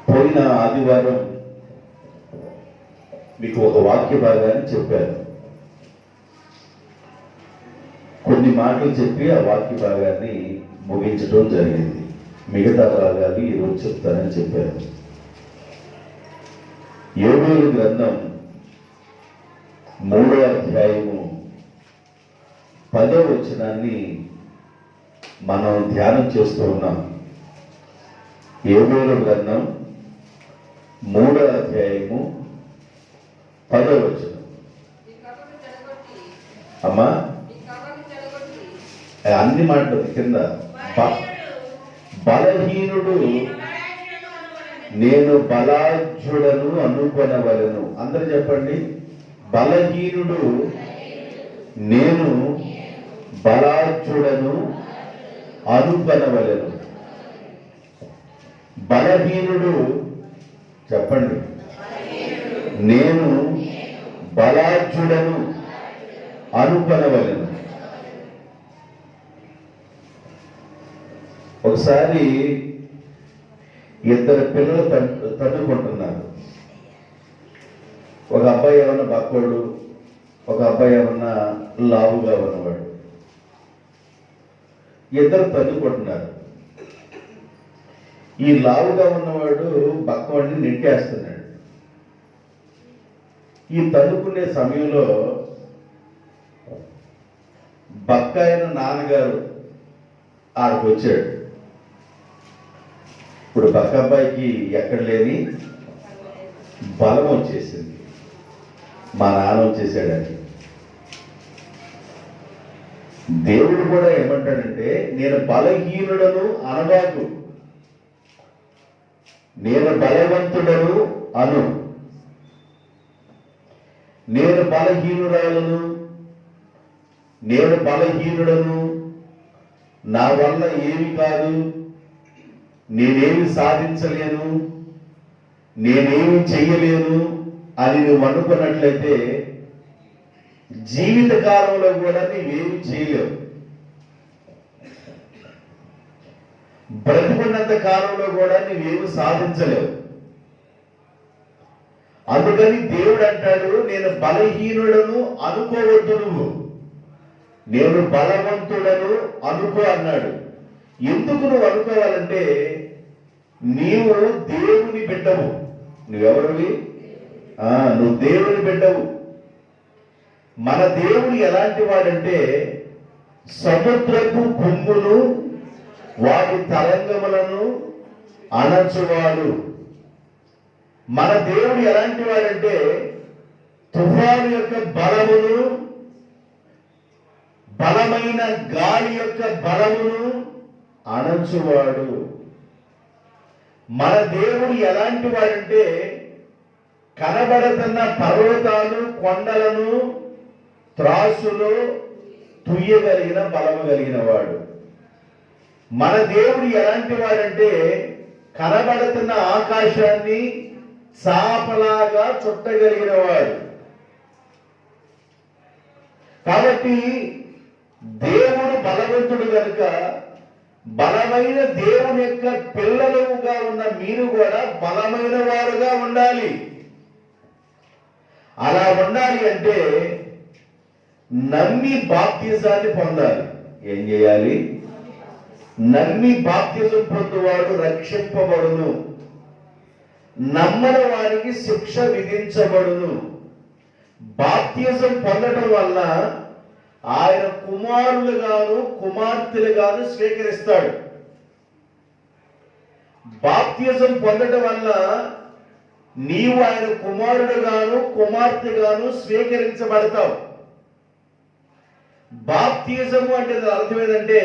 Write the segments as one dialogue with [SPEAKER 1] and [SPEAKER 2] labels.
[SPEAKER 1] పోయిన ఆదివారం మీకు ఒక వాక్య భాగాన్ని చెప్పాను. కొన్ని మాటలు చెప్పి ఆ వాక్య భాగాన్ని ముగించడం జరిగింది. మిగతా భాగాలు ఈరోజు చెప్తానని చెప్పాను. యోబేలు గ్రంథం 3వ అధ్యాయము 10వ వచనాన్ని మనం ధ్యానం చేస్తూ ఉన్నాం. యోబేలు గ్రంథం 3వ అధ్యాయము 10వ వచనం. అమ్మా అన్ని మాటలు కింద బలహీనుడు నేను బలాఢ్యుడను అనుకొనవలెను. అందరూ చెప్పండి. బలహీనుడు నేను బలాఢ్యుడను అనుకొనవలెను. బలహీనుడు చెప్పండి. నేను బలాఢ్యుడను అనుకొనవలెను. ఒకసారి ఇద్దరు పిల్లలు తన్నుకుంటున్నారు. ఒక అబ్బాయి ఏమన్నా బక్కోడు, ఒక అబ్బాయి ఏమన్నా లావుగా ఉన్నవాడు. ఇద్దరు తన్నుకుంటున్నారు. ఈ లావుగా ఉన్నవాడు బక్కవాడిని నెట్టేస్తున్నాడు. ఈ తన్నుకునే సమయంలో బక్కాయన నాన్నగారు ఆడికి వచ్చాడు. ఇప్పుడు బక్కబ్బాయికి ఎక్కడ లేని బలం వచ్చేసింది. మా నాన్న వచ్చేసాడని. దేవుడు కూడా ఏమంటాడంటే, నేను బలహీనుడను అనబాకు, నేను బలవంతుడను అను. నేను బలహీనురాలను, నేను బలహీనుడను, నా వల్ల ఏమి కాదు, నేనేమి సాధించలేను, నేనేమి చెయ్యలేను అని నువ్వు అనుకున్నట్లయితే జీవిత కాలంలో కూడా నీవేమి చేయలేవు. బ్రతుకున్నంత కాలంలో కూడా నీవేమి సాధించలేవు. అందుకని దేవుడు అంటాడు, నేను బలహీనుడను అనుకోవద్దు, నువ్వు నేను బలవంతుడను అనుకో అన్నాడు. ఎందుకు నువ్వు అనుకోవాలంటే, నీవు దేవుని బిడ్డవు. నువ్వెవరివి? నువ్వు దేవుని బిడ్డవు. మన దేవుడు ఎలాంటి వాడంటే, సముద్రపు పొంగును వాటి తరంగములను అణచువాడు. మన దేవుడు ఎలాంటి వాడంటే, తుఫాను యొక్క బలమును, బలమైన గాలి యొక్క బలమును అణచువాడు. మన దేవుడు ఎలాంటి వాడంటే, కనబడుతున్న పర్వతాలు కొండలను త్రాసులో తుయ్యగలిగిన బలము కలిగిన వాడు. మన దేవుడు ఎలాంటి వాడంటే, కనబడుతున్న ఆకాశాన్ని చాపలాగా చుట్టగలిగిన వాడు. కాబట్టి దేవుడు బలవంతుడు కనుక, బలమైన దేవుని యొక్క పిల్లలుగా ఉన్న మీరు కూడా బలమైన వారుగా ఉండాలి. అలా ఉండాలి అంటే నమ్మి బాప్తిజాన్ని పొందాలి. ఏం చేయాలి? నమ్మి బాప్తిజం పొందువాడు రక్షింపబడును, నమ్మని వారికి శిక్ష విధించబడును. బాప్తిజం పొందడం వల్ల ఆయన కుమారులుగాను కుమార్తెలుగాను స్వీకరిస్తాడు. బాప్తిజం పొందడం వల్ల నీవు ఆయన కుమారుడుగాను కుమార్తెగాను స్వీకరించబడతావు. బాప్తిజము అంటే అర్థం ఏంటంటే,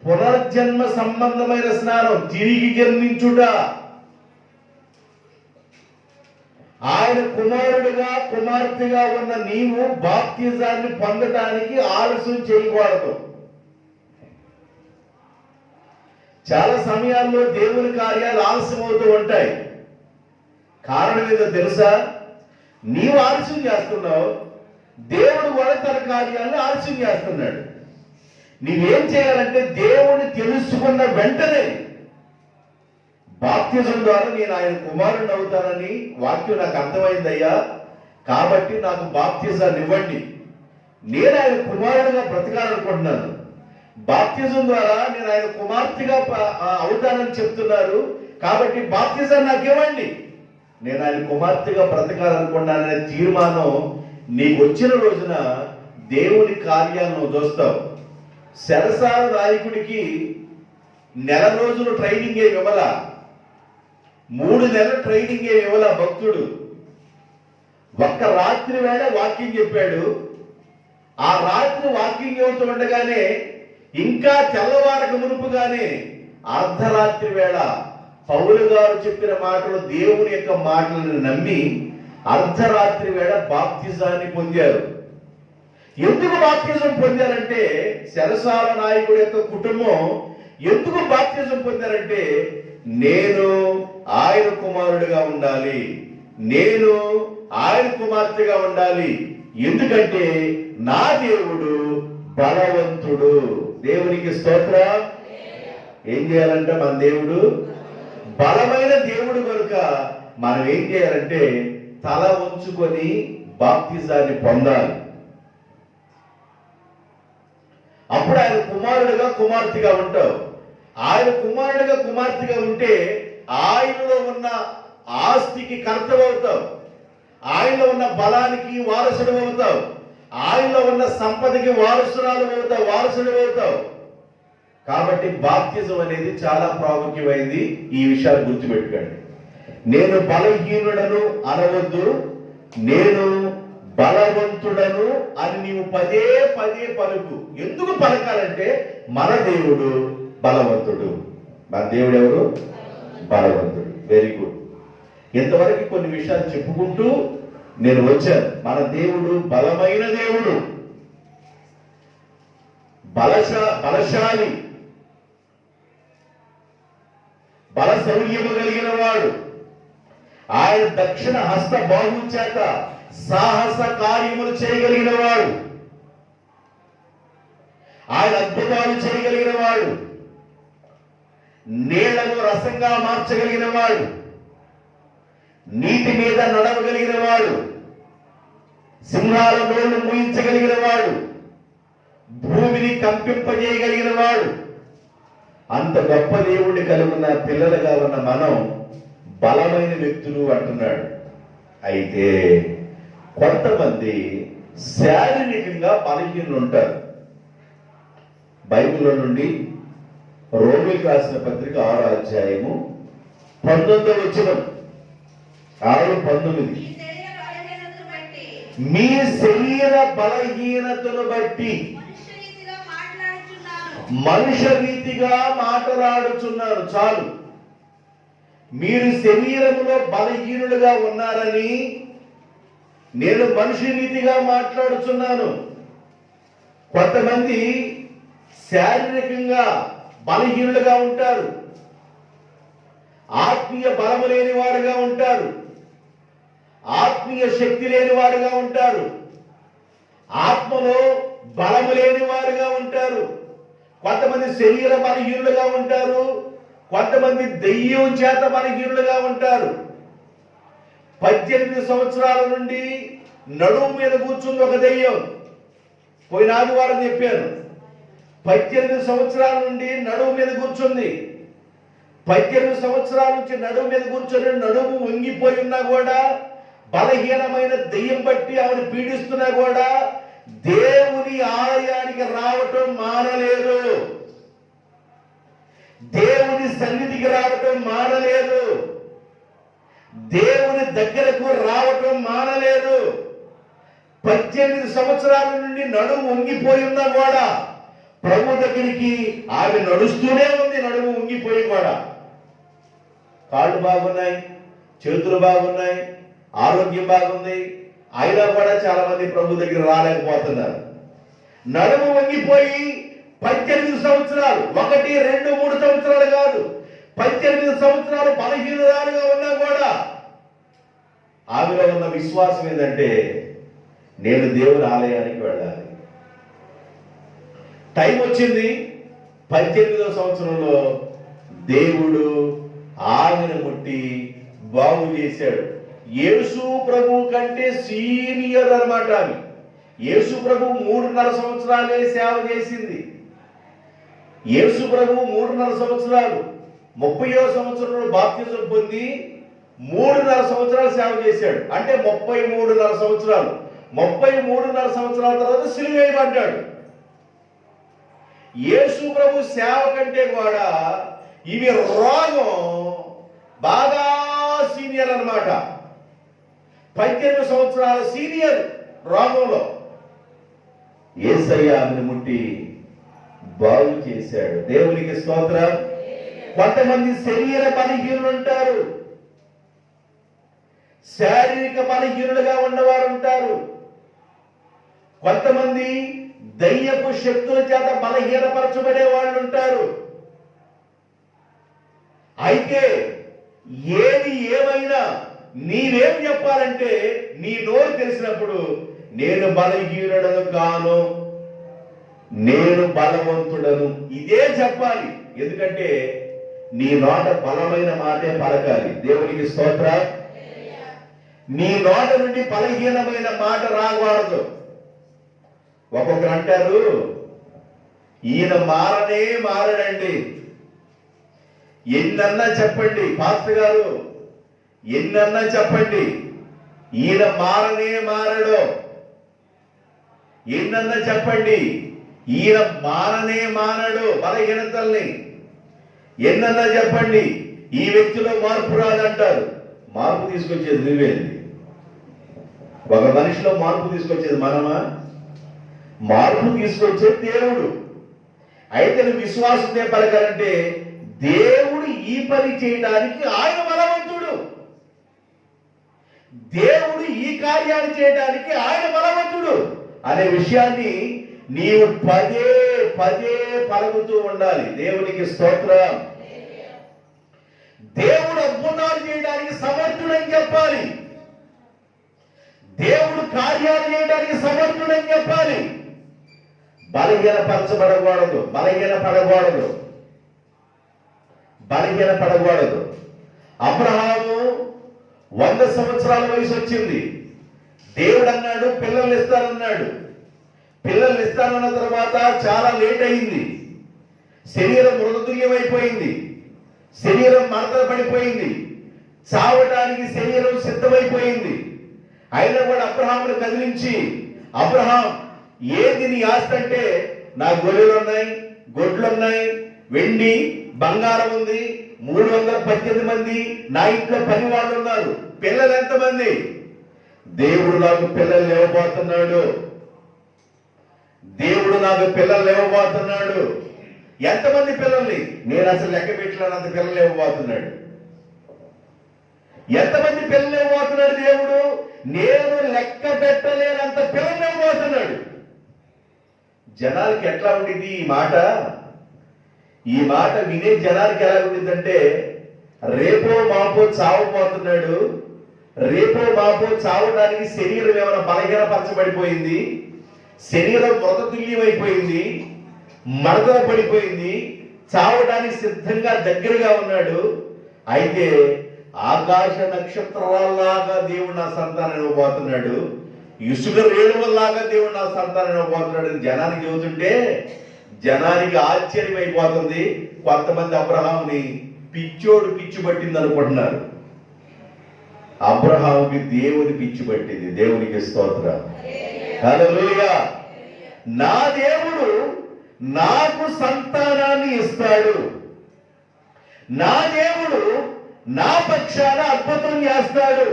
[SPEAKER 1] పునర్జన్మ సంబంధమైన స్నానం, తిరిగి జన్మించుట. ఆయన కుమారుడిగా కుమార్తెగా ఉన్న నీవు బాప్తిజాన్ని పొందడానికి ఆలస్యం చేయకూడదు. చాలా సమయాల్లో దేవుని కార్యాలు ఆలస్యం అవుతూ ఉంటాయి. కారణం ఏదో తెలుసా? నీవు ఆలస్యం చేస్తున్నావు, దేవుడు కూడా తన కార్యాలను ఆలస్యం చేస్తున్నాడు. నీవేం చేయాలంటే, దేవుని తెలుసుకున్న వెంటనే బాప్తిజం ద్వారా నేను ఆయన కుమారుని అవుతానని వాక్యం నాకు అర్థమైందయ్యా, కాబట్టి నాకు బాప్తిజాన్ని ఇవ్వండి, నేను ఆయన కుమారుడిగా బ్రతకాలనుకుంటున్నాను. బాప్తిజం ద్వారా నేను ఆయన కుమార్తెగా అవుతానని చెప్తున్నారు, కాబట్టి బాప్తిజం నాకు ఇవ్వండి, నేను ఆయన కుమార్తెగా బ్రతకాలనుకున్నాననే తీర్మానం నీకు వచ్చిన రోజున దేవుని కార్యాలను చూస్తావు. శరసాల నాయకుడికి నెల రోజులు ట్రైనింగ్ ఏమి ఇవ్వాల, 3 నెలల ట్రైనింగ్ ఏమి ఇవ్వాల. భక్తుడు ఒక్క రాత్రి వేళ వాకింగ్ చెప్పాడు. ఆ రాత్రి వాకింగ్ చెబుతూ ఉండగానే ఇంకా తెల్లవారక మునుపుగానే అర్ధరాత్రి వేళ పౌలు గారు చెప్పిన మాటలు, దేవుని యొక్క మాటలను నమ్మి అర్ధరాత్రి వేళ బాప్తిజాన్ని పొందారు. ఎందుకు బాప్తిజం పొందారంటే, శరసాల నాయకుడి యొక్క కుటుంబం ఎందుకు బాప్తిజం పొందారంటే, నేను ఆయన కుమారుడిగా ఉండాలి, నేను ఆయన కుమార్తెగా ఉండాలి. ఎందుకంటే నా దేవుడు బలవంతుడు. దేవునికి స్తోత్రం. ఏం చేయాలంట? మన దేవుడు బలమైన దేవుడు కనుక మనం ఏం చేయాలంటే తల ఉంచుకొని బాప్తిజాన్ని పొందాలి. అప్పుడు ఆయన కుమారుడిగా కుమార్తెగా ఉంటావు. ఆయన కుమారుడిగా కుమార్తెగా ఉంటే ఆయనలో ఉన్న ఆస్తికి కర్తవవుతావు, ఆయనలో ఉన్న బలానికి వారసుడు అవుతావు, ఆయనలో ఉన్న సంపదకి వారసుడు అవుతావు. కాబట్టి బాప్తిజం అనేది చాలా ప్రాముఖ్యమైంది. ఈ విషయాలు గుర్తుపెట్టుకోండి. నేను బలహీనుడను అనవద్దు, నేను బలవంతుడను అని నీవు పదే పదే పలుకు. ఎందుకు పలకాలంటే మన దేవుడు బలవంతుడు. మన దేవుడు ఎవరు? బలవంతుడు. Very good. ఇంతవరకు కొన్ని విషయాలు చెప్పుకుంటూ నేను వచ్చాను. మన దేవుడు బలమైన దేవుడు, బలశాలి, బల శౌర్యము కలిగిన వాడు. ఆయన దక్షిణ హస్త బాహు చేత సాహస కార్యములు చేయగలిగిన వాడు, ఆయన అద్భుతాలు చేయగలిగిన వాడు, నీళ్లను రసంగా మార్చగలిగిన వాడు, నీటి మీద నడవగలిగిన వాడు, సింహాల నోళ్లు మూయించగలిగిన వాడు, భూమిని కంపింపజేయగలిగిన వాడు. అంత గొప్ప దేవుడిని కలుగున్న పిల్లలుగా ఉన్న మనం బలమైన వ్యక్తులు అంటున్నాడు. అయితే కొంతమంది శారీరకంగా బలహీనులు ఉంటారు. బైబిల్లో నుండి రోమిలకు రాసిన పత్రిక 6వ అధ్యాయము 19వ వచనం, 6:19, మీ శరీర బలహీనతను బట్టి మనుష్య రీతిగా మాట్లాడుచున్నారు. చాలు, మీరు శరీరములో బలహీనులుగా ఉన్నారని నేను మనిషి రీతిగా మాట్లాడుచున్నాను. కొంతమంది శారీరకంగా బలహీనులుగా ఉంటారు, ఆత్మీయ బలము లేని వారుగా ఉంటారు, ఆత్మీయ శక్తి లేని వారుగా ఉంటారు, ఆత్మలో బలము లేని వారుగా ఉంటారు. కొంతమంది శరీర బలహీనులుగా ఉంటారు, కొంతమంది దెయ్యం చేత బలహీనులుగా ఉంటారు. 18 సంవత్సరాల నుండి నడుము మీద కూర్చుంది ఒక దెయ్యం. పోయిన ఆదివారం చెప్పాను. 18 సంవత్సరాల నుండి నడుము మీద కూర్చుంది. 18 సంవత్సరాల నుంచి నడుము మీద కూర్చొని నడుము వంగిపోయి ఉన్నా కూడా, బలహీనమైన దెయ్యం బట్టి ఆవిడ పీడిస్తున్నా కూడా దేవుని ఆలయానికి రావటం మానలేదు, దేవుని సన్నిధికి రావటం మానలేదు, దేవుని దగ్గరకు రావటం మానలేదు. 18 సంవత్సరాల నుండి నడుము వంగిపోయి ఉన్నా కూడా ప్రభు దగ్గరికి ఆమె నడుస్తూనే ఉంది. నడుము వంగిపోయి కూడా కాళ్ళు బాగున్నాయి, చేతులు బాగున్నాయి, ఆరోగ్యం బాగుంది, అయినా కూడా చాలా మంది ప్రభు దగ్గర రాలేకపోతున్నారు. నడుము వంగిపోయి 18 సంవత్సరాలు, 1, 2, 3 సంవత్సరాలు కాదు, 18 సంవత్సరాలు బలహీనురాలుగా ఉన్నా కూడా ఆమెలో ఉన్న విశ్వాసం ఏంటంటే, నేను దేవుని ఆలయానికి వెళ్ళాలి. టైం వచ్చింది. 18వ సంవత్సరంలో దేవుడు ఆమెను ముట్టి బాగు చేశాడు. యేసు ప్రభు కంటే సీనియర్ అన్నమాట ఆమె. యేసు ప్రభు 3.5 సంవత్సరాలే సేవ చేసింది. యేసు ప్రభు 3.5 సంవత్సరాలు, 30వ సంవత్సరంలో బాప్తిజం పొంది 3.5 సంవత్సరాలు సేవ చేశాడు. అంటే 33.5 సంవత్సరాలు. 33.5 సంవత్సరాల తర్వాత సిలువ వేయబడ్డాడు. యేసు ప్రభు సేవ కంటే కూడా ఇవి రోగం బాగా సీనియర్ అన్నమాట. 18 సంవత్సరాల సీనియర్ రోగంలో యేసయ్య ఆమెను ముట్టి బాగు చేశాడు. దేవునికి స్తోత్రం. కొంతమంది శరీర బలహీనులు ఉంటారు, శారీరక బలహీనులుగా ఉన్నవారు ఉంటారు. కొంతమంది దయ్యపు శక్తుల చేత బలహీనపరచబడే వాళ్ళు ఉంటారు. అయితే ఏది ఏమైనా నీవేం చెప్పాలంటే, నీ నోరు తెలిసినప్పుడు నేను బలహీనుడను కాను, నేను బలవంతుడను, ఇదే చెప్పాలి. ఎందుకంటే నీ నోట బలమైన మాటే పలకాలి. దేవునికి స్తోత్రం. నీ నోట నుండి బలహీనమైన మాట రాకూడదు. ఒక్కొక్కరు అంటారు, ఈయన మారనే మారడండి. ఎన్నన్నా చెప్పండి పాస్టర్ గారు, ఎన్నన్నా చెప్పండి, ఈయన మారనే మారడు. ఎన్నన్నా చెప్పండి, ఈయన మారనే మారడు బలహీనతల్ని. ఎన్నన్నా చెప్పండి, ఈ వ్యక్తిలో మార్పు రాదంటారు. మార్పు తీసుకొచ్చేది నువ్వేంది? ఒక మనిషిలో మార్పు తీసుకొచ్చేది మనమా? మార్పు తీసుకొచ్చేది దేవుడు. అయితే నువ్వు విశ్వాసంతో పలకాలంటే దేవుడు ఈ పని చేయడానికి ఆయన బలవంతుడు. దేవుడు ఈ కార్యాన్ని చేయడానికి ఆయన బలవంతుడు అనే విషయాన్ని నీవు పదే పదే పలుకుతూ ఉండాలి. దేవునికి స్తోత్రం. దేవుడు అద్భుతాలు చేయడానికి సమర్థుడని చెప్పాలి. దేవుడు కార్యాలు చేయడానికి సమర్థుడని చెప్పాలి. బలహీనపరచబడకూడదు, బలహీనపడకూడదు, బలహీనపడకూడదు. అబ్రహాము 100 సంవత్సరాల వయసు వచ్చింది. దేవుడు అన్నాడు పిల్లల్ని ఇస్తానన్నాడు. పిల్లల్ని ఇస్తానన్న తర్వాత చాలా లేట్ అయింది. శరీరం మృతతుల్యమైపోయింది, శరీరం మడతలు పడిపోయింది, చావటానికి శరీరం సిద్ధమైపోయింది. అయినా కూడా అబ్రహామును కదిలించి, అబ్రహాం ఏది నీ ఆస్తి అంటే, నా గొర్రెలు ఉన్నాయి, గొడ్లు ఉన్నాయి, వెండి బంగారం ఉంది, 318 మంది నా ఇంట్లో పని వాళ్ళు ఉన్నారు, పిల్లలు ఎంతమంది? దేవుడు నాకు పిల్లలు లేవబోతున్నాడు, దేవుడు నాకు పిల్లలు లేవబోతున్నాడు. ఎంతమంది పిల్లల్ని? నేను అసలు లెక్క పెట్టలేనంత పిల్లలు లేవబోతున్నాడు. ఎంతమంది పిల్లలు లేవబోతున్నాడు దేవుడు? నేను లెక్క పెట్టలేనంత పిల్లలు లేవబోతున్నాడు. జనాలకి ఎట్లా ఉండింది ఈ మాట? ఈ మాట వినే జనానికి ఎలా ఉండిందంటే, రేపో మాపో చావబోతున్నాడు, రేపో మాపో చావడానికి శరీరం ఏమైనా బలహీనపరచబడిపోయింది, శరీరం మృతతుల్యమైపోయింది, మడతల పడిపోయింది, చావడానికి సిద్ధంగా దగ్గరగా ఉన్నాడు. అయితే ఆకాశ నక్షత్రాల్లాగా దేవుడు నా సంతానం ఇవ్వబోతున్నాడు, ఇసుక రేణువుల్లాగా దేవుడు నా సంతానం ఇవ్వబోతున్నాడు అని జనానికి చెబుతుంటే జనానికి ఆశ్చర్యం అయిపోతుంది. కొంతమంది అబ్రహాముని పిచ్చోడు పిచ్చి పట్టింది అనుకుంటున్నారు. అబ్రహాముకి దేవుని పిచ్చి పట్టింది. దేవునికి స్తోత్రం. హల్లెలూయా. నా దేవుడు నాకు సంతానాన్ని ఇస్తాడు, నా దేవుడు నా పక్షాన అద్భుతం చేస్తాడు,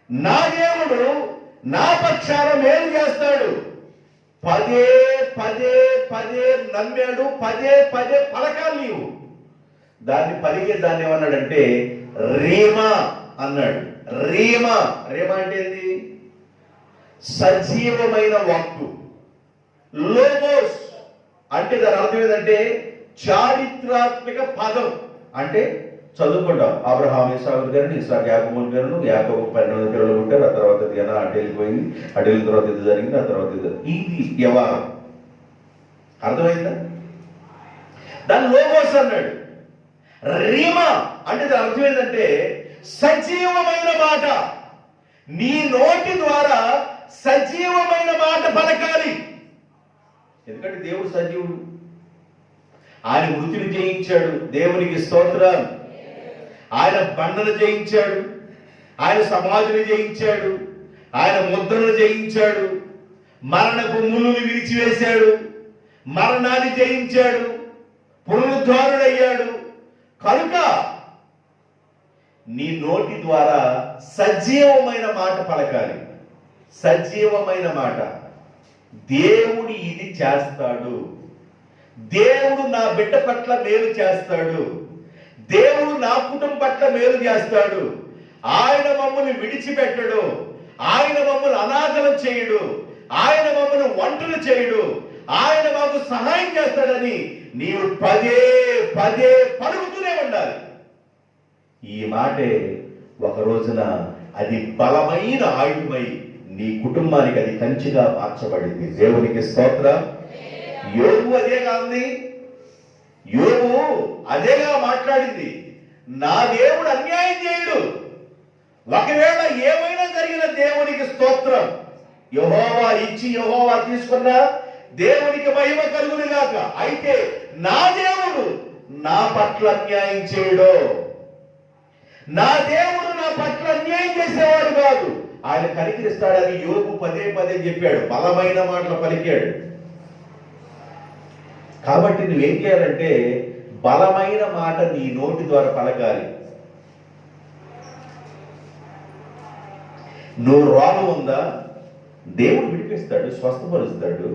[SPEAKER 1] నా దేవుడు నా పక్షాన మేలు చేస్తాడు. పదే పదే పదే నమ్మాడు, పదే పదే పలకాలు నీవు. దాన్ని పలికే దాన్ని ఏమన్నాడంటే రీమా అన్నాడు. రీమా, రీమా అంటే ఏంటి? సజీవమైన వాక్కు. లోగోస్ అంటే దాని అర్థం ఏంటంటే చారిత్రాత్మక పదం. అంటే చదువుకుంటాం, అబ్రహాం ఇస్సాకు గారిని, ఇస్సాకు యాకోబు గారు, యాకోబు 12 పిల్లలు ఉంటారు. ఆ తర్వాత జన అటు వెళ్ళిపోయింది, అటు వెళ్ళిన తర్వాత ఇది జరిగింది, ఆ తర్వాత ఇది వ్యవహారం. అర్థమైందా? దాన్ని లోగోస్ అన్నాడు. రీమా అంటే దాని అర్థం ఏంటంటే సజీవమైన మాట. నీ నోటి ద్వారా సజీవమైన మాట పలకాలి. ఎందుకంటే దేవుడు సజీవుడు. ఆయన మృతిని జయించాడు, దేవునికి స్తోత్రం. ఆయన బండను జయించాడు, ఆయన సమాధిని జయించాడు, ఆయన ముద్రను జయించాడు, మరణపు ముళ్ళుని విరిచివేశాడు, మరణాన్ని జయించాడు, పునరుద్ధారుడయ్యాడు. కనుక నీ నోటి ద్వారా సజీవమైన మాట పలకాలి. సజీవమైన మాట. దేవుడు ఇది చేస్తాడు, దేవుడు నా బిడ్డ పట్ల మేలు చేస్తాడు, దేవుడు నా కుటుంబం పట్ల మేలు చేస్తాడు, ఆయన మమ్మల్ని విడిచిపెట్టడు, ఆయన మమ్మల్ని అనాథలం చేయడు, ఆయన మమ్మల్ని ఒంటరి చేయడు, ఆయన మాకు సహాయం చేస్తాడని నీవు పదే పదే పలుకుతూనే ఉండాలి. ఈ మాటే ఒక రోజున అది బలమైన ఆయుధమై నీ కుటుంబానికి అది కంచిగా మార్చబడింది. దేవునికి స్తోత్రం. యోబు అదేగా ఉంది, యోబు అదేగా మాట్లాడింది. నా దేవుడు అన్యాయం చేయడు, ఒకవేళ ఏమైనా జరిగిన దేవునికి స్తోత్రం. యెహోవా ఇచ్చి యెహోవా తీసుకున్నా దేవునికి మహిమ కలుగును గాక. అయితే నా దేవుడు నా పట్ల అన్యాయం చేయడు, నా దేవుడు నా పట్ల అన్యాయం చేసేవాడు కాదు, ఆయన కనికరిస్తాడని యోబు పదే పదే చెప్పాడు, బలమైన మాటలు పలికాడు. కాబట్టి నువ్వేం చేయాలంటే బలమైన మాట నీ నోటి ద్వారా పలకాలి. నువ్వు రోగం ఉందా, దేవుడు విడిపిస్తాడు, స్వస్థపరుస్తాడు,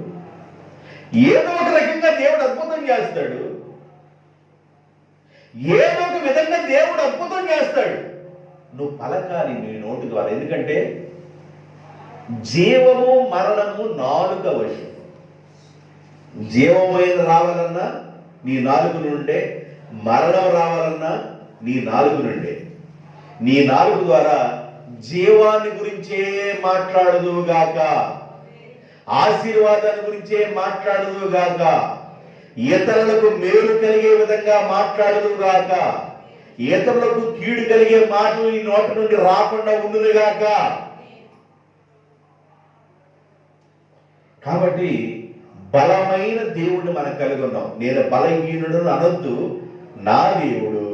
[SPEAKER 1] ఏదో ఒక రకంగా దేవుడు అద్భుతం చేస్తాడు, ఏదో ఒక విధంగా దేవుడు అద్భుతం చేస్తాడు. నువ్వు పలకాలి నీ నోటి ద్వారా. ఎందుకంటే జీవము మరణము నాలుక వశం. జీవమైన రావాలన్నా నీ నాలుగు నుండే, మరణం రావాలన్నా నీ నాలుగు నుండే. నీ నాలుగు ద్వారా జీవాన్ని గురించే మాట్లాడుదువుగాక, ఆశీర్వాదాన్ని గురించే మాట్లాడుదువుగాక, ఇతరులకు మేలు కలిగే విధంగా మాట్లాడుదువుగాక, ఇతరులకు కీడు కలిగే మాటలు నీ నోటి నుండి రాకుండా ఉండునుగాక. కాబట్టి బలమైన దేవుడిని మనం కలిగి ఉన్నాం. నేను బలహీనుడు అనొద్దు, నా దేవుడు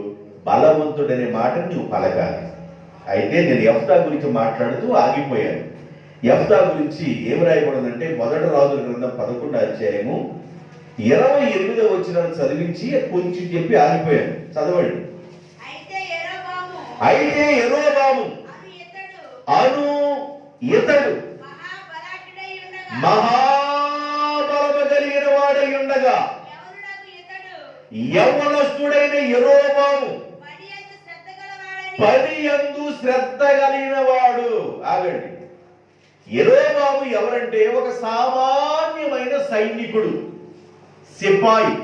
[SPEAKER 1] బలవంతుడనే మాటను నువ్వు పలకాలి. అయితే నేను యెఫ్తా గురించి మాట్లాడుతూ ఆగిపోయాను. యెఫ్తా గురించి ఏం రాయబడిందంటే మొదటి రాజుల గ్రంథం 11వ అధ్యాయము 28వ వచనాన్ని చదివించి కొంచెం చెప్పి ఆగిపోయాను. చదవండి. అయితే యెరోబాము అను ఇతడు మహాబలము కలిగిన వాడై ఉండగా యవ్వనస్తుడైన యెరోబాము పని యందు శ్రద్ధ కలిగిన వాడు. ఆగండి. యెరోబాము ఎవరంటే ఒక సామాన్యమైన సైనికుడు, సిపాయి.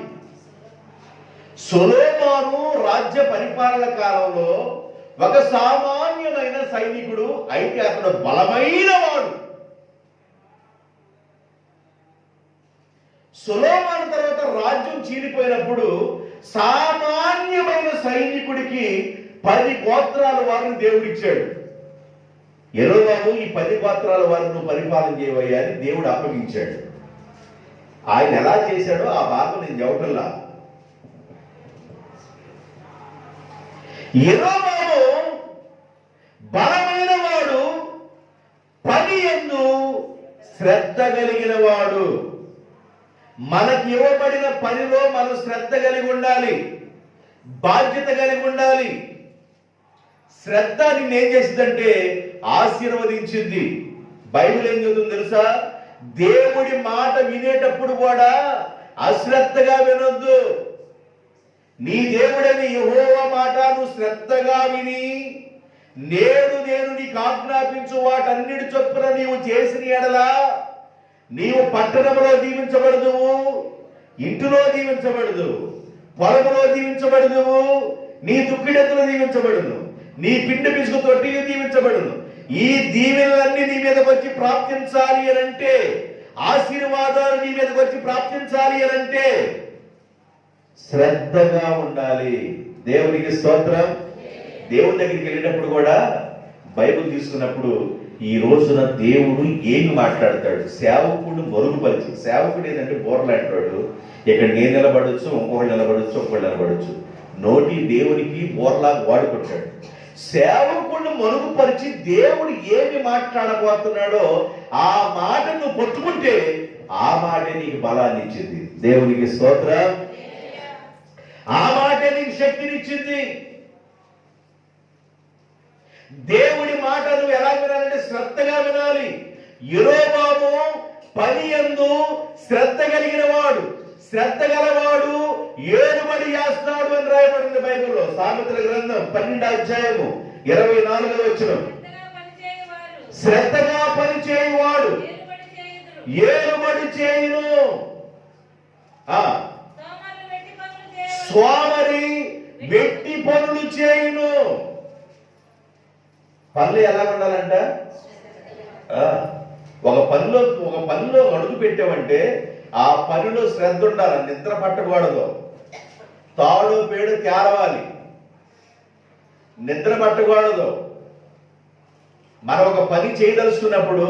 [SPEAKER 1] సొలొమోను రాజ్య పరిపాలన కాలంలో ఒక సామాన్యమైన సైనికుడు, అయితే అతడు బలమైన వాడు. సొలొమోను తర్వాత రాజ్యం చీలిపోయినప్పుడు సామాన్యమైన సైనికుడికి 10 గోత్రాల వారిని దేవుడిచ్చాడు. యెరోబాము ఈ 10 గోత్రాల వారిని పరిపాలన చేయవయ్యా అని దేవుడు అప్పగించాడు. ఆయన ఎలా చేశాడో ఆ భాగం నేను చెప్పటంలా. యెరోబాము బలమైన వాడు, పని యందు శ్రద్ధ కలిగిన వాడు. మనకి ఇవ్వబడిన పనిలో మనం శ్రద్ధ కలిగి ఉండాలి, బాధ్యత కలిగి ఉండాలి. శ్రద్ధ నిన్నేం చేసిందంటే ఆశీర్వదించింది. బైబిల్ ఏం చెబుతుంది తెలుసా? దేవుడి మాట వినేటప్పుడు కూడా అశ్రద్ధగా వినొద్దు. నీ దేవుడని యెహోవా మాట నువ్వు శ్రద్ధగా విని నేను నీకు ఆజ్ఞాపించు వాటన్నిటి చొప్పున నీవు చేసిన ఎడలా నీవు పట్టణంలో దీవించబడదువు, ఇంటిలో దీవించబడదు, పొలంలో దీవించబడదువు, నీ దుక్కిడెత్తులు దీవించబడును, నీ పిండి పిసుకు తొట్టి దీవించబడును. ఈ దీవెనలన్నీ నీ మీదకి వచ్చి ప్రాప్తించాలి అనంటే, ఆశీర్వాదాలు నీ మీదకి వచ్చి ప్రాప్తించాలి అనంటే శ్రద్ధగా ఉండాలి. దేవునికి స్తోత్రం. దేవుని దగ్గరికి వెళ్ళినప్పుడు కూడా బైబిల్ తీసుకున్నప్పుడు ఈ రోజున దేవుడు ఏమి మాట్లాడతాడు, సేవకుడు మరుగుపరిచి, సేవకుడు ఏంటంటే బోర్లాంటి వాడు. ఇక్కడ నేను నిలబడొచ్చు, ఇంకొకటి నిలబడొచ్చు, ఇంకొకటి నిలబడొచ్చు. నోటి దేవునికి బోర్లాగా వాడుకుంటాడు. సేవకుడిని మరుగుపరిచి దేవుడు ఏమి మాట్లాడబోతున్నాడో ఆ మాటను పట్టుకుంటే ఆ మాటే నీకు బలాన్ని ఇచ్చింది. దేవునికి స్తోత్రం. ఆ మాటే నీకు శక్తినిచ్చింది. దేవుడి మాటను ఎలా వినాలంటే శ్రద్ధగా వినాలి. యెరోబాము పని యందు శ్రద్ధ కలిగిన వాడు, శ్రద్ధ గలవాడు ఏలుబడి చేస్తాడు అని రాయబడింది బైబిల్లో. సామెతల గ్రంథం 12వ అధ్యాయము 24వ వచనం. శ్రద్ధగా పని చేయువాడు ఏలుబడి చేయును. సోమరి వెట్టి పనులు చేయును. పనులు ఎలా ఉండాలంట? ఒక పనిలో అడుగు పెట్టామంటే ఆ పనిలో శ్రద్ధ ఉండాలి. నిద్ర పట్టకూడదు. తాడు పేడు తేరవాలి. నిద్ర పట్టకూడదు. మనం ఒక పని చేయదలుచుకున్నప్పుడు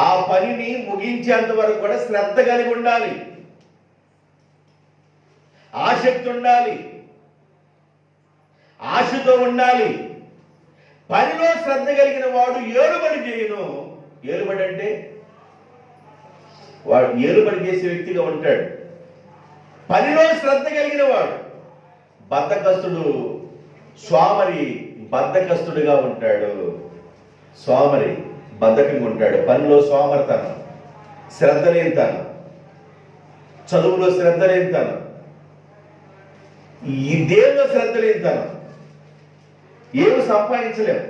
[SPEAKER 1] ఆ పనిని ముగించేంత వరకు కూడా శ్రద్ధ కలిగి ఉండాలి. ఆసక్తి ఉండాలి. ఆశతో ఉండాలి. పనిలో శ్రద్ధ కలిగిన వాడు ఏలుబడి చేయును. ఏలుబడి అంటే వాడు ఏలుబడి చేసే వ్యక్తిగా ఉంటాడు. పనిలో శ్రద్ధ కలిగిన వాడు. బద్ధకస్తుడు, సోమరి బద్ధకస్తుడిగా ఉంటాడు. సోమరి బద్ధకంగా ఉంటాడు. పనిలో సోమరితనం, శ్రద్ధ లేనితనం, చదువులో శ్రద్ధ లేనితనం, ఈ దేవులో శ్రద్ధ లేనితనం. ఏమి సంపాదించలేవు.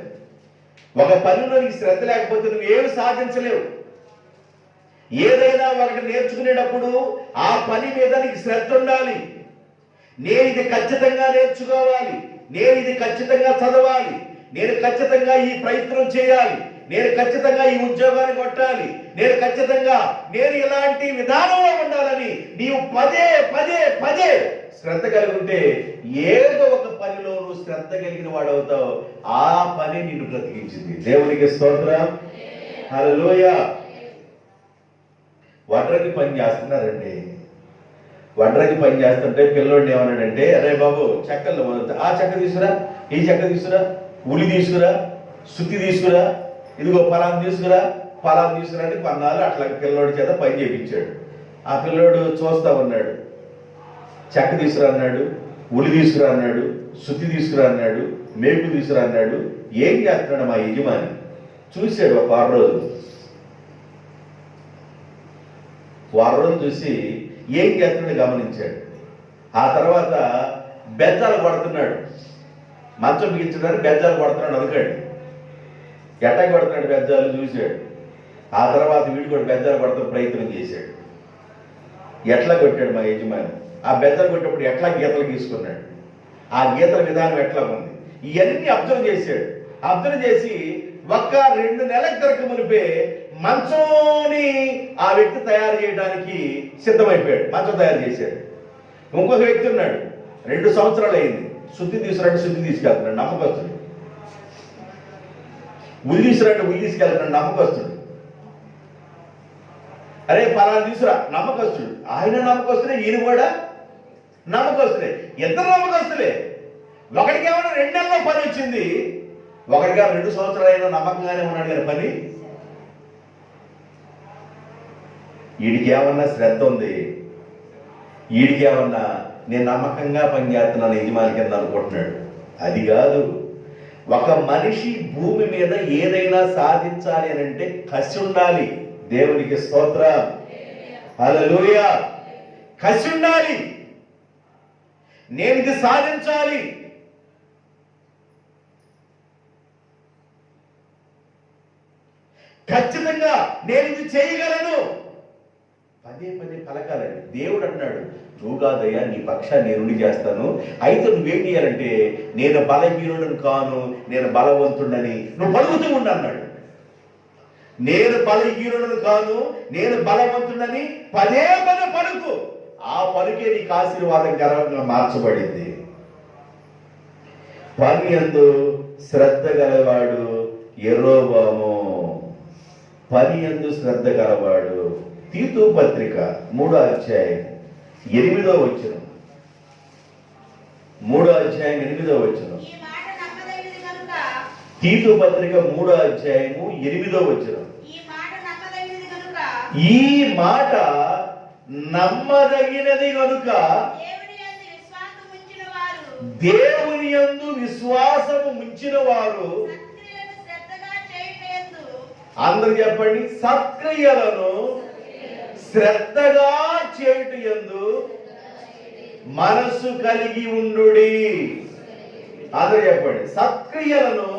[SPEAKER 1] ఒక పనిలో నీకు శ్రద్ధ లేకపోతే నువ్వు ఏమి సాధించలేవు. ఏదైనా ఒకటి నేర్చుకునేటప్పుడు ఆ పని మీద నీకు శ్రద్ధ ఉండాలి. నేను ఇది ఖచ్చితంగా నేర్చుకోవాలి, నేను ఇది ఖచ్చితంగా చదవాలి, నేను ఖచ్చితంగా ఈ ప్రయత్నం చేయాలి, నేను ఖచ్చితంగా ఈ ఉద్యోగాన్ని కొట్టాలి, నేను ఇలాంటి విధానంలో ఉండాలని నీవు పదే పదే పదే శ్రద్ధ కలిగి ఉంటే ఏదో ఒక పనిలో నువ్వు శ్రద్ధ కలిగిన వాడు అవుతావు. ఆ పని నిన్ను బ్రతికించింది. దేవునికి స్తోత్రం. హల్లెలూయా. వడ్రంగి పని చేస్తున్నారండి. వడ్రంగి పని చేస్తుంటే పిల్లోడిని ఏమన్నాడంటే, అరే బాబు చెక్కలు ఆ చెక్క తీసుకురా, ఈ చెక్క తీసుకురా, ఉలి తీసుకురా, సుత్తి తీసుకురా, ఇదిగో పలాం తీసుకురా అంటే కొన్నాళ్ళు అట్లా పిల్లోడి చేత పని చేయించాడు. ఆ పిల్లోడు చూస్తా ఉన్నాడు. చెక్క తీసుకురా అన్నాడు, ఉలి తీసుకురా అన్నాడు, సుత్తి తీసుకురా అన్నాడు, మేకు తీసుకురా అన్నాడు. ఏం చేస్తున్నాడు మా యజమాని చూశాడు. ఒక వారం రోజులు చూసి ఏం చేస్తున్నాడు గమనించాడు. ఆ తర్వాత బెజ్జాలు కొడుతున్నాడు. మంచం బిగించడానికి బెజ్జాలు కొడుతున్నాడు అనుకోండి. ఎట్లా కొడుతున్నాడు బెజ్జాలు చూశాడు. ఆ తర్వాత వీడు కూడా బెజ్జాలు కొడతాం ప్రయత్నం చేశాడు. ఎట్లా కొట్టాడు మా యజమాని. ఆ బెజ్జాలు కొట్టినప్పుడు ఎట్లా గీతలు గీసుకున్నాడు, ఆ గీతల విధానం ఎట్లా ఉంది, ఇవన్నీ అబ్జర్వ్ చేశాడు. అబ్జర్వ్ చేసి 1-2 నెలల తరకు మునిపే మంచంని ఆ వ్యక్తి తయారు చేయడానికి సిద్ధమైపోయాడు. మంచం తయారు చేశాడు. ఇంకొక వ్యక్తి ఉన్నాడు, 2 సంవత్సరాలు అయింది. శుద్ధి తీసుకెళ్తున్నాడు, నమ్మకస్తుడు. ఉల్లి తీసుకెళ్తున్నాడు, నమ్మకస్తుడు. అరే పలానా తీసురా, నమ్మకస్తుడు. ఆయన నమ్మకస్తుడే, ఈయన కూడా నమ్మకస్తుడే. ఇద్దరు నమ్మకస్తులే. ఒకడికి ఏమైనా 2 నెలల్లో పని వచ్చింది, ఒకడిగా 2 సంవత్సరాలు అయినా నమ్మకంగానే ఉన్నాడు కానీ పని. వీడికి ఏమన్నా శ్రద్ధ ఉంది, వీడికి ఏమన్నా నేను నమ్మకంగా పనిచేస్తున్నాను యజమాని కింద అనుకుంటున్నాడు. అది కాదు. ఒక మనిషి భూమి మీద ఏదైనా సాధించాలి అని అంటే కసి ఉండాలి. దేవునికి స్తోత్రం. హల్లెలూయా. కసి ఉండాలి. నేను ఇది సాధించాలి. ఖచ్చితంగా నేను ఇది చేయగలను. పదే పదే పలకాలండి. దేవుడు అన్నాడు, నువ్వు కాదయ్యా, నీ పక్షాన్ని నేను చేస్తాను. అయితే నువ్వేం చేయాలంటే, నేను బలహీనుడను కాను, నేను బలవంతుడని నువ్వు పలుకుతూ ఉండు అన్నాడు. నేను బలహీనుడను కాను, నేను బలవంతుడని పదే పదే పలుకు. ఆ పలుకే నీకు ఆశీర్వాదకరంగా మార్చబడింది. పని యందు శ్రద్ధ గలవాడు యెరొబోము. పని యందు శ్రద్ధ గలవాడు. తీతు పత్రిక 3వ అధ్యాయం 8వ వచనం. 3వ అధ్యాయం 8వ వచనం. తీతు పత్రిక 3వ అధ్యాయము 8వ వచనం. ఈ మాట నమ్మదగినది గనుక దేవుని యందు విశ్వాసము ఉంచిన వారు, అందరూ చెప్పండి, సత్క్రియలను శ్రద్ధగా చేయుట యందు మనసు కలిగి ఉండుడి. అందరూ చెప్పండి, సత్క్రియలను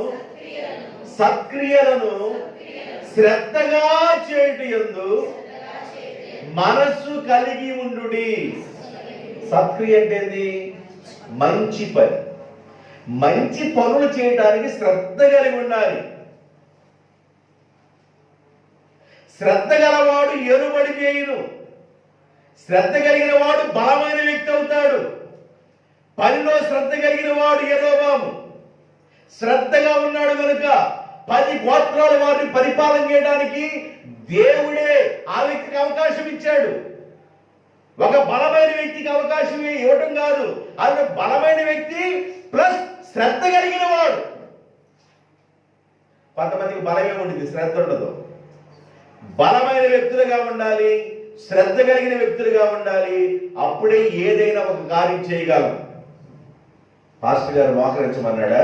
[SPEAKER 1] శ్రద్ధగా చేయుట యందు మనసు కలిగి ఉండుడి. సత్క్రియ అంటే ఏంది? మంచి పని. మంచి పనులు చేయడానికి శ్రద్ధ కలిగి ఉండాలి. శ్రద్ధ గలవాడు ఎరుబడి చేయును. శ్రద్ధ కలిగిన వాడు బలమైన వ్యక్తి అవుతాడు. పనిలో శ్రద్ధ కలిగిన వాడు యెరొబోము శ్రద్ధగా ఉన్నాడు కనుక 10 గోత్రాల వారిని పరిపాలన చేయడానికి దేవుడే ఆ వ్యక్తికి అవకాశం ఇచ్చాడు. ఒక బలమైన వ్యక్తికి అవకాశం ఇవ్వటం కాదు, అది బలమైన వ్యక్తి ప్లస్ శ్రద్ధ కలిగిన వాడు. కొంతమందికి బలమే ఉంటుంది, శ్రద్ధ ఉండదు. బలమైన వ్యక్తులుగా ఉండాలి, శ్రద్ధ కలిగిన వ్యక్తులుగా ఉండాలి. అప్పుడే ఏదైనా ఒక కార్యం చేయగలం. పాస్టర్ గారు మోకరించమన్నాడా?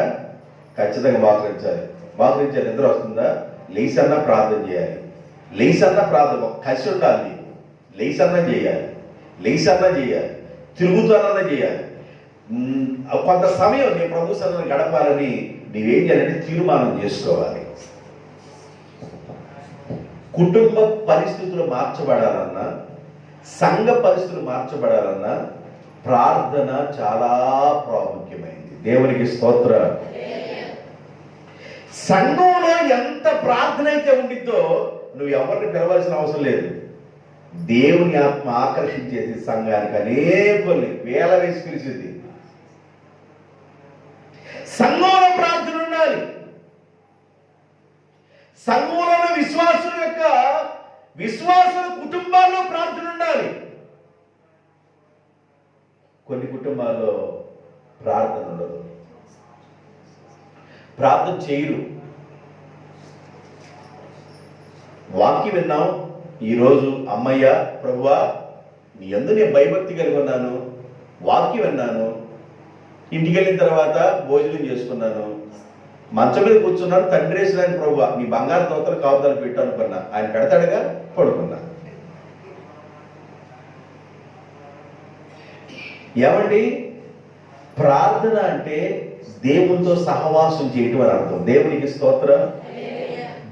[SPEAKER 1] ఖచ్చితంగా మోకరించాలి. మోకరించాలి. నిద్ర వస్తుందా? లేసన్నా ప్రార్థన చేయాలి. లేసన్నా ప్రార్థన, ఒక కసి ఉండాలి నీకు. లేసన్నా చేయాలి, లేసన్నా చేయాలి, తిరుగుతానన్నా చేయాలి. కొంత సమయం నీ ప్రభు సన్నిధిని గడపాలని నీవేం చేయాలంటే తీర్మానం చేసుకోవాలి. కుటుంబ పరిస్థితులు మార్చబడాలన్నా, సంఘ పరిస్థితులు మార్చబడాలన్నా ప్రార్థన చాలా ప్రాముఖ్యమైనది. దేవునికి స్తోత్రం. సంఘంలో ఎంత ప్రార్థన అయితే ఉండిద్దో నువ్వు ఎవరిని పిలవాల్సిన అవసరం లేదు. దేవుని ఆత్మ ఆకర్షించేది సంఘానికి అనేకల్ని వేల వేసి పిలిచింది. సంఘంలో ప్రార్థన ఉండాలి. సంఘంలో విశ్వాసుల కుటుంబాల్లో ప్రార్థన ఉండాలి. కొన్ని కుటుంబాల్లో ప్రార్థన ఉండదు, ప్రార్థన చేయరు. వాక్యం విన్నాం ఈరోజు, అమ్మయ్య ప్రభువా నీ యందు నేను భయభక్తి కలిగి ఉన్నాను, వాక్యం విన్నాను, ఇంటికి వెళ్ళిన తర్వాత భోజనం చేసుకున్నాను, మంచం మీద కూర్చున్నాను, తండ్రి వేసిన ప్రభువా నీ బంగారు దోతలు కాపుదలు పెట్టాను అనుకున్నా, ఆయన పెడతాడుగా, పడుకున్నా. ఏమండి, ప్రార్థన అంటే దేవునితో సహవాసం చేయటం అని అర్థం. దేవునికి స్తోత్రం.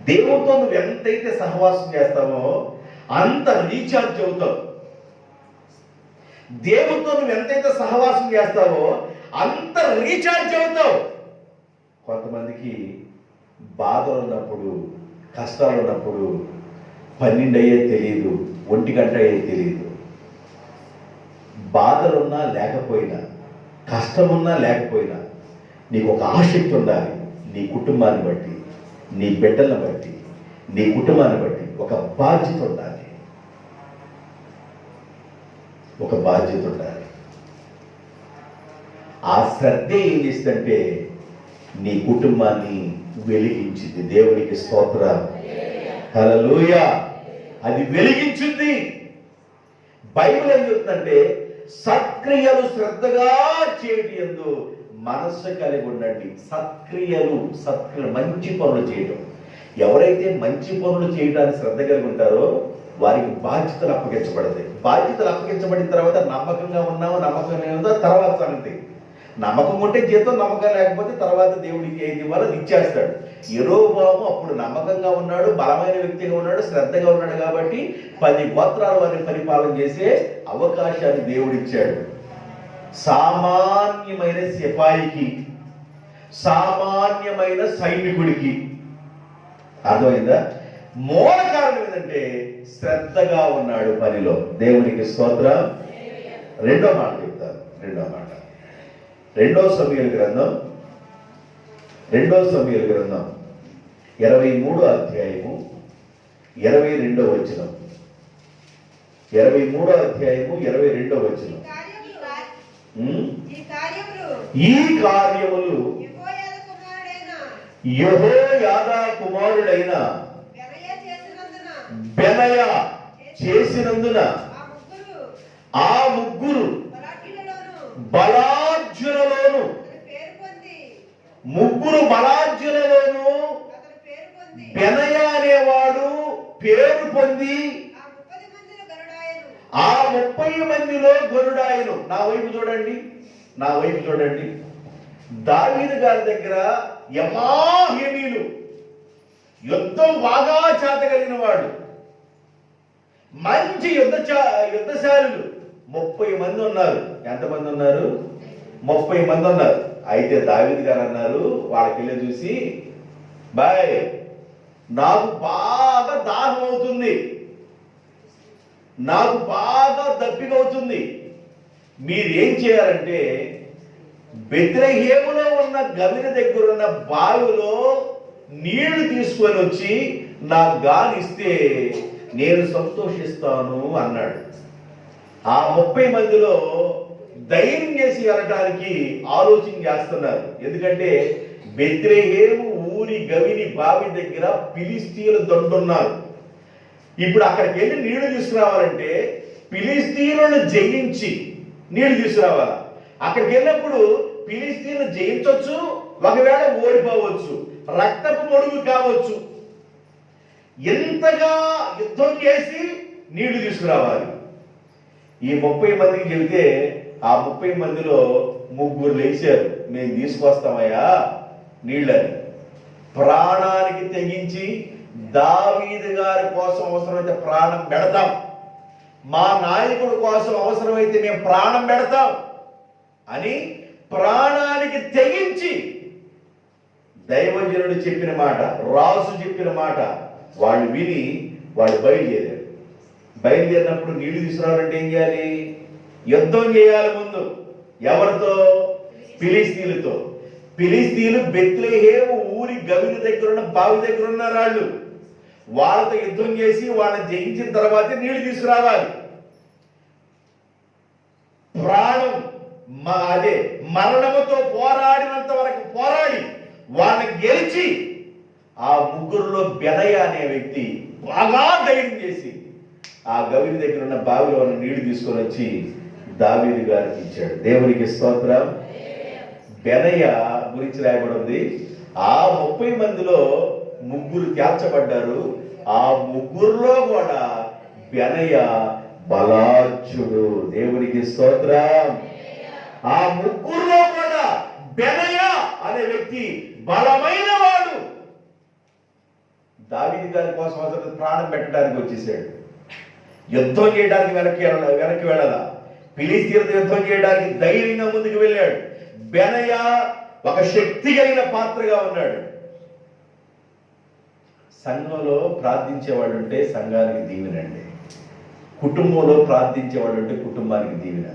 [SPEAKER 1] దేవునితో నువ్వు ఎంతైతే సహవాసం చేస్తావో అంత రీఛార్జ్ అవుతావు. దేవునితో నువ్వు ఎంతైతే సహవాసం చేస్తావో అంత రీఛార్జ్ అవుతావు. కొంతమందికి బాధలు ఉన్నప్పుడు, కష్టాలు ఉన్నప్పుడు 12 అయ్యేది తెలియదు, 1 గంట అయ్యేది తెలియదు. బాధలున్నా లేకపోయినా, కష్టమున్నా లేకపోయినా నీకు ఒక ఆసక్తి ఉండాలి. నీ కుటుంబాన్ని బట్టి, నీ బిడ్డలను బట్టి, నీ కుటుంబాన్ని బట్టి ఒక బాధ్యత ఉండాలి. ఒక బాధ్యత ఉండాలి. ఆ శ్రద్ధ ఏం చేస్తుందంటే నీ కుటుంబాన్ని వెలిగించింది. దేవునికి స్తోత్రం. హల్లెలూయా. అది వెలిగించింది. బైబిల్ ఏం చెప్తుందంటే సత్క్రియలు శ్రద్ధగా చేయడం యందు మనస్సు కలిగి ఉండండి. సత్క్రియలు మంచి పనులు చేయడం. ఎవరైతే మంచి పనులు చేయడానికి శ్రద్ధ కలిగి ఉంటారో వారికి బాధ్యతలు అప్పగించబడతాయి. బాధ్యతలు అప్పగించబడిన తర్వాత నమ్మకంగా ఉన్నామో నమ్మకం లేదో తర్వాత సంగతి. నమ్మకం ఉంటే జీతం, నమ్మకం లేకపోతే తర్వాత దేవుడికి ఏది ఇవ్వాలో ఇచ్చేస్తాడు. యెరొబోము అప్పుడు నమ్మకంగా ఉన్నాడు, బలమైన వ్యక్తిగా ఉన్నాడు, శ్రద్ధగా ఉన్నాడు కాబట్టి 10 గోత్రాల వారిని పరిపాలన చేసే అవకాశాన్ని దేవుడిచ్చాడు. సామాన్యమైన సిపాయికి, సామాన్యమైన సైనికుడికి. అర్థమైందా? మూల కారణం ఏంటంటే శ్రద్ధగా ఉన్నాడు పనిలో. దేవునికి స్తోత్రం. రెండో మాట చెప్తాను. రెండో మాట 2 సమూయేలు గ్రంథం రెండో సమూయేలు గ్రంథం 23వ అధ్యాయము 22వ వచనం. 23వ అధ్యాయము 22వ వచనం. ఈ కార్యములు యెహోయాదా కుమారుడైన బెనయా చేసినందున ఆ ముగ్గురు బలార్జునలోను బెనయా అనేవాడు పేరు పొంది ఆ 30 మందిలో గరుడాయను. నా వైపు చూడండి. దావీదు గారి దగ్గర యమాహేమీలు యుద్ధం బాగా చేతగలిగిన వాడు, మంచి యుద్ధశాలులు 30 మంది ఉన్నారు. ఎంతమంది ఉన్నారు? 30 మంది ఉన్నారు. అయితే దావీదు గారు అన్నారు, వాళ్ళకెళ్ళి చూసి, బాయ్ నాకు బాగా దాహం అవుతుంది, నాకు బాగా దప్పిక అవుతుంది, మీరేం చేయాలంటే బెత్లెహేములో ఉన్న గవిని దగ్గర ఉన్న బావిలో నీళ్లు తీసుకొని వచ్చి నాకు గానిస్తే నేను సంతోషిస్తాను అన్నాడు. ఆ 30 మందిలో ధైర్యం చేసి వెళ్ళడానికి ఆలోచన చేస్తున్నారు. ఎందుకంటే బెత్లెహేము ఊరి గవిని బావి దగ్గర ఫిలిష్తీయుల దండున్నారు. ఇప్పుడు అక్కడికి వెళ్ళి నీళ్లు తీసుకురావాలంటే ఫిలిష్తీయులను జయించి నీళ్లు తీసుకురావాలి. అక్కడికి వెళ్ళినప్పుడు ఫిలిష్తీయులను జయించవచ్చు, ఒకవేళ ఓడిపోవచ్చు, రక్తపు పొడుగు కావచ్చు. ఎంతగా యుద్ధం చేసి నీళ్లు తీసుకురావాలి. ఈ 30 మందికి చెబితే ఆ 30 మందిలో 3 లేచారు, మేము తీసుకొస్తామయ్యా నీళ్ళని. ప్రాణానికి తెగించి దావీదు గారి కోసం అవసరమైతే ప్రాణం పెడతాం, మా నాయకుడి కోసం అవసరమైతే మేము ప్రాణం పెడతాం అని ప్రాణానికి తెగించి దైవజనుడు చెప్పిన మాట, రాజు చెప్పిన మాట వాళ్ళు విని వాళ్ళు బయలుదేరారు. బయలుదేరినప్పుడు నీళ్లు తీసుకురావాలంటే ఏం చేయాలి? యుద్ధం చేయాలి ముందు. ఎవరితో? ఫిలిష్తీయులతో. ఫిలిష్తీయులు బెత్లెహేము ఊరి గవిని దగ్గర ఉన్న బావి దగ్గర ఉన్నారు. వాళ్ళతో యుద్ధం చేసి వాళ్ళని జయించిన తర్వాతే నీళ్లు తీసుకురావాలి. ప్రాణం అదే మరణముతో పోరాడినంత వరకు పోరాడి వాళ్ళని గెలిచి ఆ 3లో బెనయా అనే వ్యక్తి బాగా ధైర్యం చేసి ఆ గవిని దగ్గర ఉన్న బావిలో ఉన్న నీళ్లు తీసుకొని వచ్చి దావీదు గారికి ఇచ్చాడు. దేవునికి స్తోత్రం. బెనయా గురించి రాయబడింది. ఆ 30 మందిలో 3 తేల్చబడ్డారు. ఆ 3లో కూడా బెనయా బలార్జుడు. దేవునికి స్తోత్రం. ఆ 3లో కూడా బెనయా అనే వ్యక్తి బలమైన వాడు. దావీదు గారి కోసం అసలు ప్రాణం పెట్టడానికి వచ్చేసాడు. యుద్ధం చేయడానికి వెనక్కి వెళ్ళాలా, ఫిలిష్తీయులతో యుద్ధం చేయడానికి ధైర్యంగా ముందుకు వెళ్ళాడు. బెనయా ఒక శక్తి కలిగిన పాత్రగా ఉన్నాడు. సంఘంలో ప్రార్థించేవాడు ఉంటే సంఘానికి దీవెనండి. కుటుంబంలో ప్రార్థించేవాడు ఉంటే కుటుంబానికి దీవెన.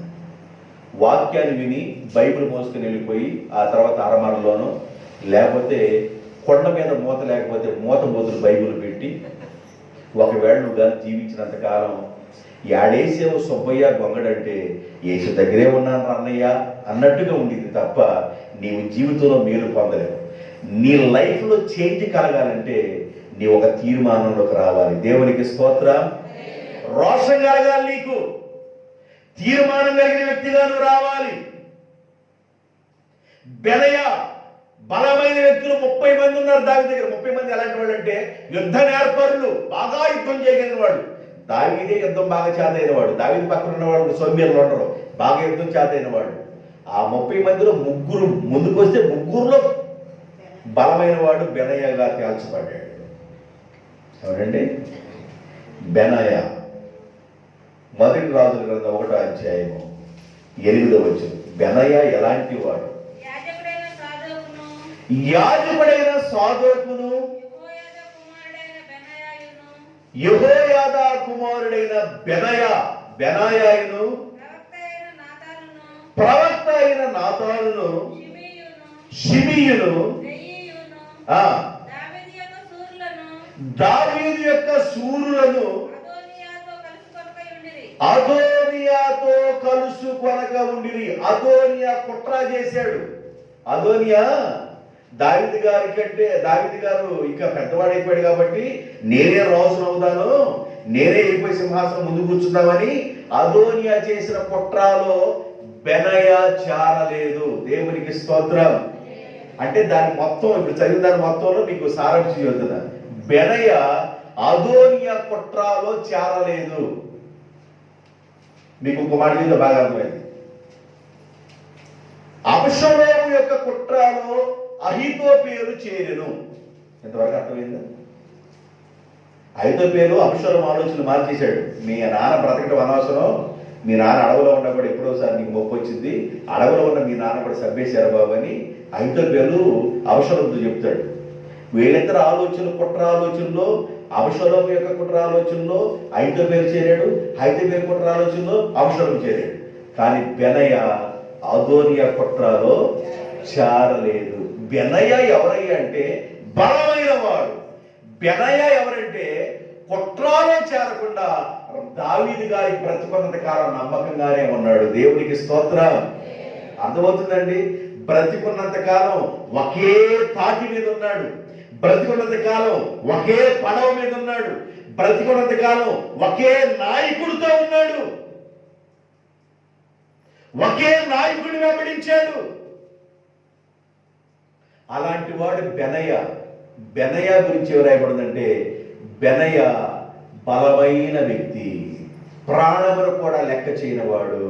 [SPEAKER 1] వాక్యాన్ని విని బైబిల్ మోసుకుని వెళ్ళిపోయి ఆ తర్వాత అరమరలోనో లేకపోతే కొండ మీద మూత లేకపోతే మూత బోతులు బైబిల్ పెట్టి ఒకవేళ నువ్వు కానీ జీవించినంత కాలం యాడేసేవో సుబ్బయ్య గొంగడంటే యేసు దగ్గరే ఉన్నాను అన్నయ్య అన్నట్టుగా ఉండింది తప్ప నీవు జీవితంలో మేలు పొందలేవు. నీ లైఫ్లో చేంజ్ కలగాలంటే నీ ఒక తీర్మానంలోకి రావాలి. దేవునికి స్తోత్రం. రోషం కలగాలి, నీకు తీర్మానం కలిగిన వ్యక్తిగా నువ్వు రావాలి. బెనయా బలమైన వ్యక్తులు 30 మంది ఉన్నారు దావీదు దగ్గర. 30 మంది ఎలాంటి వాళ్ళు అంటే యుద్ధ నేర్పరులు, బాగా యుద్ధం చేయగలిగిన వాడు. దావీదే యుద్ధం బాగా చేతైన వాడు. దావీదు పక్కన ఉన్నవాడు సౌమ్యులు ఉండరు, బాగా యుద్ధం చేతైన వాడు. ఆ 30 మందిలో 3 ముందుకు వస్తే 3లో బలమైన వాడు బెనయాగా తేల్చబడ్డాడు. ఎవరండి? బెనయా. మొదటి రాజుల గ్రంథం 1వ అధ్యాయము 8వ వచనం. బెనయా ఎలాంటి వాడు? యాజకుడైన సాదోకును యెహోయాదా కుమారుడైన బెనాయాయును ప్రవక్త అయిన నాతానును షిమియును ఆ దావీదు యొక్క శూరులను అదోనియాతో కలుసుకొనక ఉండిరి. అదోనియా కుట్ర చేశాడు. అదోనియా దావీదు గారు ఇంకా పెద్దవాడైపోయాడు కాబట్టి నేనే రాజును అవుతాను, నేనే వెళ్ళిపోయి సింహాసనం ముందు కూర్చున్నామని అదోనియా చేసిన కుట్రలో బెనయా చేరలేదు. దేవునికి స్తోత్రం. అంటే దాని మొత్తం ఇప్పుడు చదివిన దాని మొత్తంలో మీకు సారాంశం చెబుతున్నా. బెనయా అదోనియా కుట్రలో చేరలేదు. మీకు ఒక మాట మీద బాగా అర్థమైంది. అబ్షలోము యొక్క కుట్రలో అహీతోపేలు చేరెను. ఎంతవరకు అర్థమైందా? అహీతోపేలు అబ్షలోము ఆలోచనలు మార్చేశాడు. మీ నాన్న బ్రతకడం అనవసరం, మీ నాన్న అడవిలో ఉన్న కూడా ఎప్పుడోసారి నీకు మొప్పు వచ్చింది, అడవిలో ఉన్న మీ నాన్న కూడా చంపేశారు బాబు అని అహీతోపేలు అబ్షలోముతో చెప్తాడు. వీళ్ళిద్దరు ఆలోచనలు కుట్ర ఆలోచనలో అబ్షలోము యొక్క కుట్ర ఆలోచనలో అహీతోపేలు చేరాడు, అహీతోపేలు కుట్ర ఆలోచనలో అబ్షలోము చేరాడు. కానీ బెనయా అదోనియా కుట్రలో చేరలేదు. బెనయా ఎవరయ్యా అంటే బలమైన వాడు. బెనయా ఎవరంటే కుట్రలో చేరకుండా దావీదు గారి బ్రతికున్నంత కాలం నమ్మకంగానే ఉన్నాడు. దేవునికి స్తోత్రం. అర్థమవుతుందండి? బ్రతికున్నంత కాలం ఒకే తాటి మీద ఉన్నాడు. బ్రతికున్నంత కాలం ఒకే పడవ మీద ఉన్నాడు. బ్రతికున్నంత కాలం ఒకే నాయకుడితో ఉన్నాడు. ఒకే నాయకుడిని వెంబడించాడు. అలాంటి వాడు బెనయా. బెనయా గురించి ఏం రాయబడిందంటే బెనయా బలమైన వ్యక్తి, ప్రాణమును కూడా లెక్క చేయనివాడు.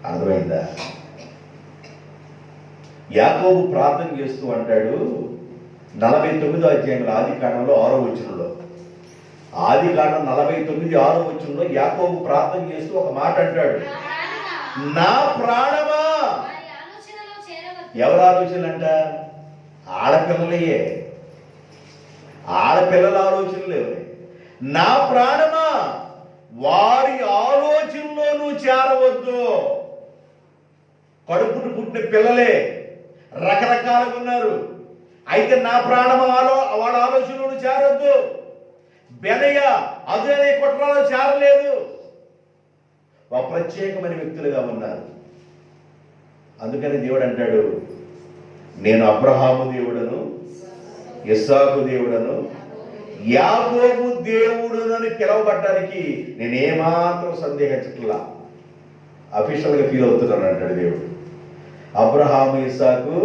[SPEAKER 1] అర్థమైందా? యాకోబు ప్రార్థన చేస్తూ అంటాడు 49వ అధ్యాయంలో ఆదికాండంలో 6వ వచనంలో, ఆదికాండం 49:6వ వచనంలో యాకోబు ప్రార్థన చేస్తూ ఒక మాట అంటాడు, నా ప్రాణమా. ఎవరు ఆలోచనలంట? ఆడపిల్లలయ్యే. ఆడపిల్లల ఆలోచనలు. నా ప్రాణమా వారి ఆలోచనలో నువ్వు చేరవద్దు. కడుపును పుట్టిన పిల్లలే రకరకాలుగా ఉన్నారు. అయితే నా ప్రాణమా వాళ్ళ ఆలోచనలు చేరొద్దు. బెనయా అదే కుట్రలో చేరలేదు. ఒక ప్రత్యేకమైన వ్యక్తులుగా ఉన్నారు. అందుకని దేవుడు అంటాడు, నేను అబ్రహాము దేవుడను, ఇస్సాకు దేవుడను, యాకోబు దేవుడునని పిలవబడ్డానికి నేను ఏమాత్రం సందేహించట్లా. అఫీషియల్గా ఫీల్ అవుతున్నాను అంటాడు దేవుడు. అబ్రహాము, ఇస్సాకు,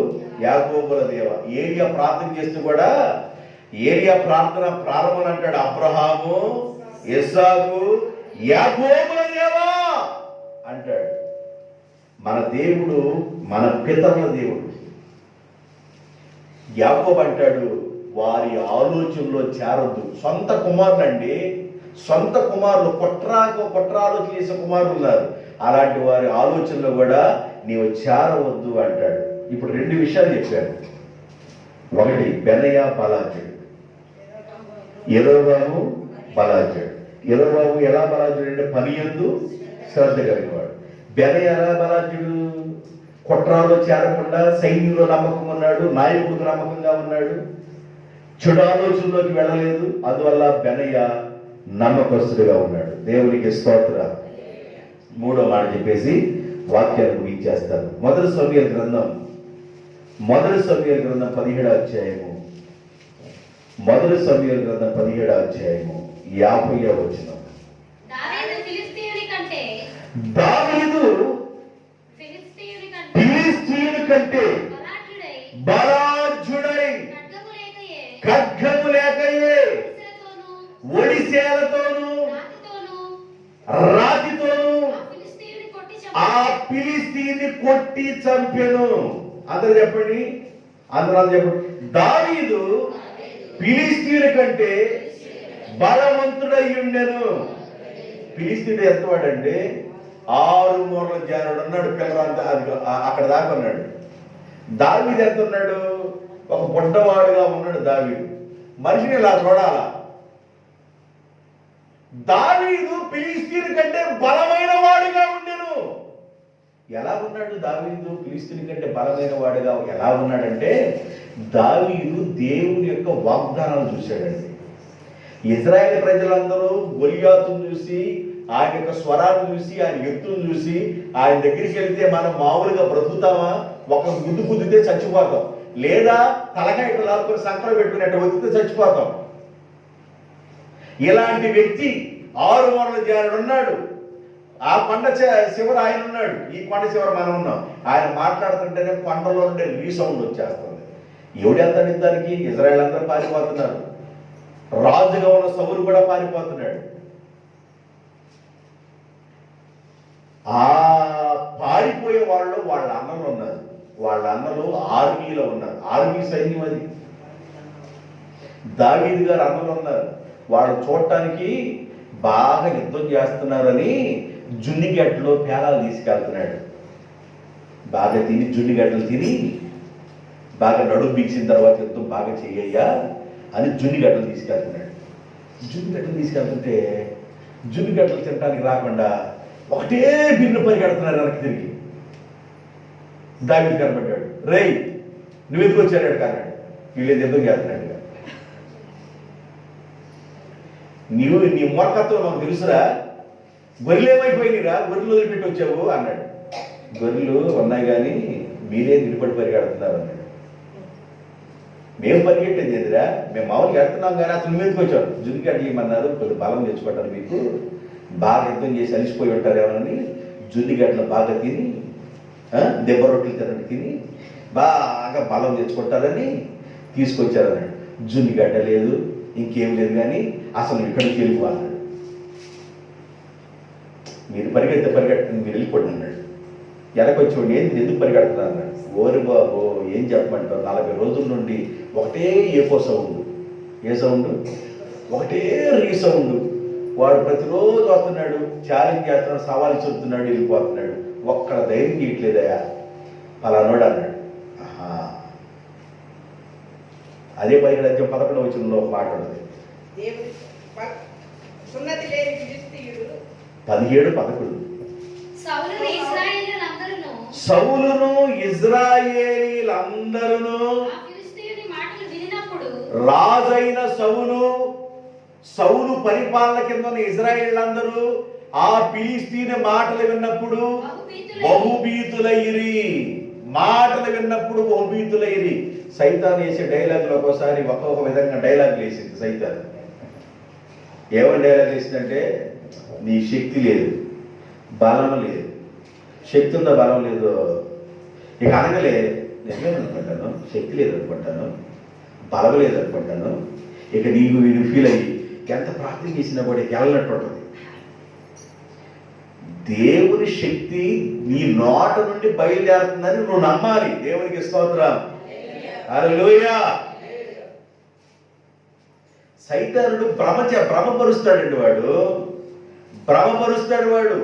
[SPEAKER 1] యాకోబుల దేవ. ఏలియా ప్రార్థన చేస్తూ కూడా ఏలియా ప్రార్థన ప్రారంభం అంటాడు, అబ్రహాము, ఇస్సాకు, యాకోబుల దేవా అంటాడు. మన దేవుడు మన పితరుల దేవుడు. యాకోబు అంటాడు వారి ఆలోచనలో చేరొద్దు. సొంత కుమారులు అండి, సొంత కుమారులు కుట్రాలు చేసే కుమారులు ఉన్నారు. అలాంటి వారి ఆలోచనలో కూడా నీవు చేరవద్దు అంటాడు. ఇప్పుడు 2 విషయాలు చెప్పాడు. ఒకటి బెనయా బలాజుడు, యెరోబాము బలాజుడు. యెరోబాము ఎలా బలాజుడు అంటే పని యందు శ్రద్ధ కలిగినవాడు. బెనయా ఎలా బలాజుడు? కుట్రాలో చేరకుండా సైన్యంలో నమ్మకం ఉన్నాడు, నాయకుడికి నమ్మకంగా ఉన్నాడు, చెడు ఆలోచనలోకి వెళ్ళలేదు. అందువల్ల బెనయా నమ్మకస్తుడిగా ఉన్నాడు. దేవునికి స్తోత్రం. 3వ మాట చెప్పేసి వాక్యాన్ని ముగించేస్తాను. మొదటి సమూయేలు గ్రంథం 17వ అధ్యాయము, మొదటి సమూయేలు గ్రంథం 17వ అధ్యాయము 50వ వచనం. దావీదు ఫిలిష్తీయుని కంటే బలాఢ్యుడై ఖడ్గము లేకయే ఒడిసేలతోను రాతితోను ఆ ఫిలిష్తీయుని కొట్టి చంపెను. అందరూ చెప్పండి, అందరూ చెప్పండి. దావీదు ఫిలిష్తీయుని కంటే బలవంతుడై ఉండెను. ఫిలిష్తీయుడు ఎంతవాడంటే 6 మూరల జానుడు ఉన్నాడు. పిల్లలంతా అక్కడ దాకా ఉన్నాడు. దావీదు ఎంత ఉన్నాడు? ఒక బుడ్డవాడుగా ఉన్నాడు దావీదు. మనిషిని ఇలా చూడాలా. దావీదు ఫిలిష్తీయుని కంటే బలమైన వాడుగా ఉండెను. ఎలా ఉన్నాడు దావీదు ఫిలిష్తీయుని కంటే బలమైన వాడుగా ఎలా ఉన్నాడంటే, దావీదు దేవుని యొక్క వాగ్దానాలు చూశాడండి. ఇజ్రాయేల్ ప్రజలందరూ గొలియాతును చూసి, ఆయన యొక్క స్వరాన్ని చూసి, ఆయన ఎత్తును చూసి, ఆయన దగ్గరికి వెళ్తే మనం మామూలుగా బ్రతుకుతామా? ఒక గుద్దు గుద్దితే చచ్చిపోతాం, లేదా తలకాయ లాక్కుని సంకలం పెట్టుకునేట్టు వచ్చితే చచ్చిపోతాం. ఇలాంటి వ్యక్తి 600 జానుడు ఉన్నాడు. ఆ కొండ చివర ఆయన ఉన్నాడు, ఈ కొండ చివర మనం ఉన్నాం. ఆయన మాట్లాడుతుంటేనే కొండలో ఉండే రీసౌండ్ వచ్చేస్తుంది. ఎవడెళ్తాడు దానికి? ఇజ్రాయేల్ అందరూ పారిపోతున్నారు. రాజుగా ఉన్న సౌలు కూడా పారిపోతున్నాడు. ఆ పారిపోయే వాళ్ళు వాళ్ళ అన్నలు ఉన్నారు. వాళ్ళ అన్నలు ఆర్మీలో ఉన్నారు. ఆర్మీ సైన్యం అది. దావీదు గారు అన్నలు ఉన్నారు. వాళ్ళు చూడటానికి బాగా యుద్ధం చేస్తున్నారని జున్నిగడ్డలో పేలాలు తీసుకెళ్తున్నాడు. బాగా తిని జున్నిగడ్డలు తిని బాగా నడుము బిగిసిన తర్వాత యుద్ధం బాగా చెయ్యయ్యా అని జున్నిగడ్డలు తీసుకెళ్తున్నాడు. జున్నిగడ్డలు తీసుకెళ్తుంటే జున్నిగడ్డలు తినడానికి రాకుండా ఒకటే బిన్ను పరిగెడుతున్నారు వెనక్కి తిరిగి. దావీదు కనబడ్డాడు. రేయ్, నువ్వు ఎందుకు వచ్చాడు కన్నాడు. వీళ్ళు యుద్ధం చేస్తున్నాడుగా. నీవు నీ మూర్ఖత్వం మాకు తెలుసురా, గొర్రెలు ఏమైపోయినరా, గొర్రెలు వదిలిపెట్టి వచ్చావు అన్నాడు. గొర్రెలు ఉన్నాయి కానీ మీరే నిలబడి పరిగెడుతున్నారు అన్నాడు. మేము పరిగెట్టేది ఎదురా, మేము మామూలుగా వెళ్తున్నాం కానీ అతను నువ్వు ఎందుకు వచ్చాడు? జున్నిగడ్డలు ఏమన్నారు, కొద్ది బలం తెచ్చుకుంటారు, మీకు బాగా యుద్ధం చేసి అలిసిపోయి ఉంటారేమోనని జున్నిగడ్డలు బాగా తిని, దెబ్బ రొట్టెలు తిని బాగా బలం తెచ్చుకుంటారని తీసుకొచ్చారన్నాడు. జున్నిగడ్డ లేదు, ఇంకేం లేదు, కానీ అసలు ఇక్కడికి వెళ్ళిపోవాలన్నాడు. మీరు పరిగెట్టండి, మీరు వెళ్ళిపోండి అన్నాడు. వెనకొచ్చి ఏంటి ఎందుకు పరిగెడుతున్నారు అన్నాడు. ఓరి బాబు ఏం చెప్పమంటావు, 40 రోజుల నుండి ఒకటే ఏకో సౌండ్. ఏ సౌండ్? ఒకటే రీసౌండ్. వాడు ప్రతిరోజు వస్తున్నాడు, ఛాలెంజ్ చేస్తున్నాడు, సవాలు చెబుతున్నాడు, వెళ్ళిపోతున్నాడు. ఒక్కడ ధైర్యం చేయట్లేదయా పలానోడు అన్నాడు. ఆహా, అదే 11 వచనంలో ఒక మాట ఉన్నది. 17-11 సౌలును ఇశ్రాయేలీయులందరూ రాజైన సౌలు పరిపాలన కింద ఉన్న ఇశ్రాయేలీయులందరూ ఆ ఫిలిష్తీయుని మాటలు విన్నప్పుడు బహుభీతులైరి. మాటలు విన్నప్పుడు బహుభీతులైరి. సైతాన్ వేసే డైలాగులు ఒక్కోసారి ఒక్కొక్క విధంగా డైలాగులు వేసింది సైతాన్. ఏమని డైలాగ్ వేసిందంటే, నీ శక్తి లేదు, బలం లేదు. శక్తి ఉందా, బలం లేదు, ఇక అనగలే. నేనేమనుకుంటాను, శక్తి లేదనుకుంటాను, బలం లేదనుకుంటాను. ఇక నీకు వీడు ఫీల్ అయ్యి ఎంత ప్రార్థన చేసినా కూడా వెళ్ళనట్టు ఉంటుంది. దేవుని శక్తి నీ నోట నుండి బయలుదేరుతుందని నువ్వు నమ్మాలి. దేవునికి స్తోత్రం, హల్లెలూయా. సైతానుడు భ్రమపరుస్తాడండి, భ్రమపరుస్తాడు వాడు.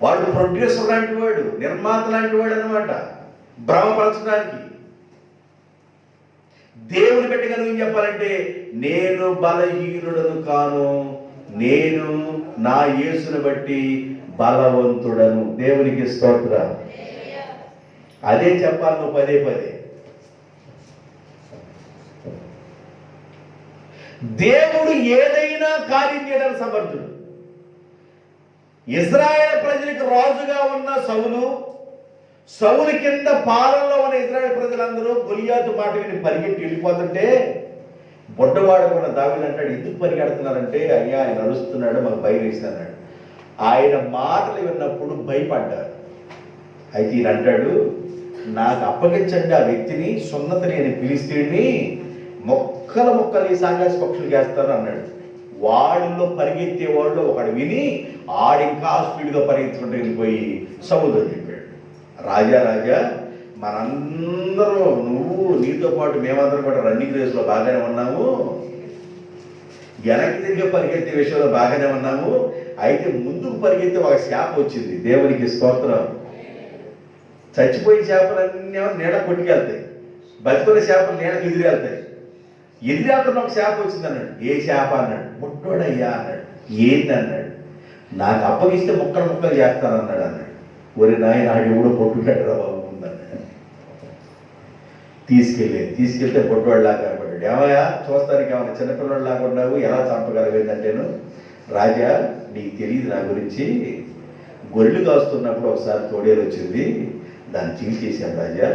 [SPEAKER 1] వాడు ప్రొడ్యూసర్ లాంటి వాడు, నిర్మాత లాంటి వాడు అన్నమాట. భ్రమపరచడానికి దేవుని బిడ్డగా నువ్వు ఏం చెప్పాలంటే, నేను బలహీనుడను కాను, నేను నా యేసుని బట్టి బలవంతుడను. దేవునికి స్తోత్రం. అదే చెప్పాలి నువ్వు పదే. దేవుడు ఏదైనా కార్యం చేయడానికి సమర్థుడు. ఇశ్రాయేల్ ప్రజలకు రాజుగా ఉన్న సౌలు కింద పాలనలో ఉన్న ఇశ్రాయేల్ ప్రజలందరూ గొలియాతు మాట విని పరిగెట్టి వెళ్ళిపోతుంటే, బొడ్డవాడు ఉన్న దావీదు అంటాడు, ఎందుకు పరిగెడుతున్నారంటే, అయ్యా ఆయన నడుస్తున్నాడు, మాకు భయం వేసినాడు. ఆయన మాటలు విన్నప్పుడు భయపడ్డారు. అయితే ఈయన అంటాడు, నాకు అప్పగించండి ఆ వ్యక్తిని, సున్నత లేని ఫిలిష్తీయుడిని, మొక్కలు ఈ సాంగాసి పక్షులు చేస్తారు అన్నాడు. వాళ్ళలో పరిగెత్తే వాళ్ళు ఒకడు విని ఆడింకా స్పీడ్గా పరిగెత్తుకుంటూ వెళ్ళిపోయి సౌలుతో చెప్పాడు, రాజా మనందరూ, నువ్వు నీతో పాటు మేమందరం కూడా రన్నింగ్ రేసులో బాగానే ఉన్నాము, వెనక్కి తిరిగి పరిగెత్తే విషయంలో బాగానే ఉన్నాము. అయితే ముందుకు పరిగెత్తే ఒక శాప వచ్చింది. దేవునికి స్తోత్రం. చచ్చిపోయిన చేపలన్నీ నీడ కొట్టుకెళ్తాయి, బతికున్న చేపలు నీడకి ఎదురెళ్తాయి. ఎదిరాత్రం ఒక శాప వచ్చింది అన్నాడు. ఏ శాప అన్నాడు. ముట్టోడయ్యా అన్నాడు. ఏంది అన్నాడు. నాకు అప్పగిస్తే ముక్కలు ముక్కలు చేస్తానన్నాడు అన్నాడు. ఒరి నాయన ఎవడో పొట్టుకెట్టరా బాబు ఉందన్నాడు. తీసుకెళ్తే పొట్టువాడిలాగా కనపడ్డాడు. ఏమయ్యా చూస్తానికి ఏమైనా చిన్నపిల్లడిలాగా ఉన్నావు, ఎలా చంపగలిగిందంటేను, రాజా నీకు తెలియదు నా గురించి, గొర్రెలు కాస్తున్నప్పుడు ఒకసారి తోడేలు వచ్చింది, దాన్ని చీల్చేశాను రాజా.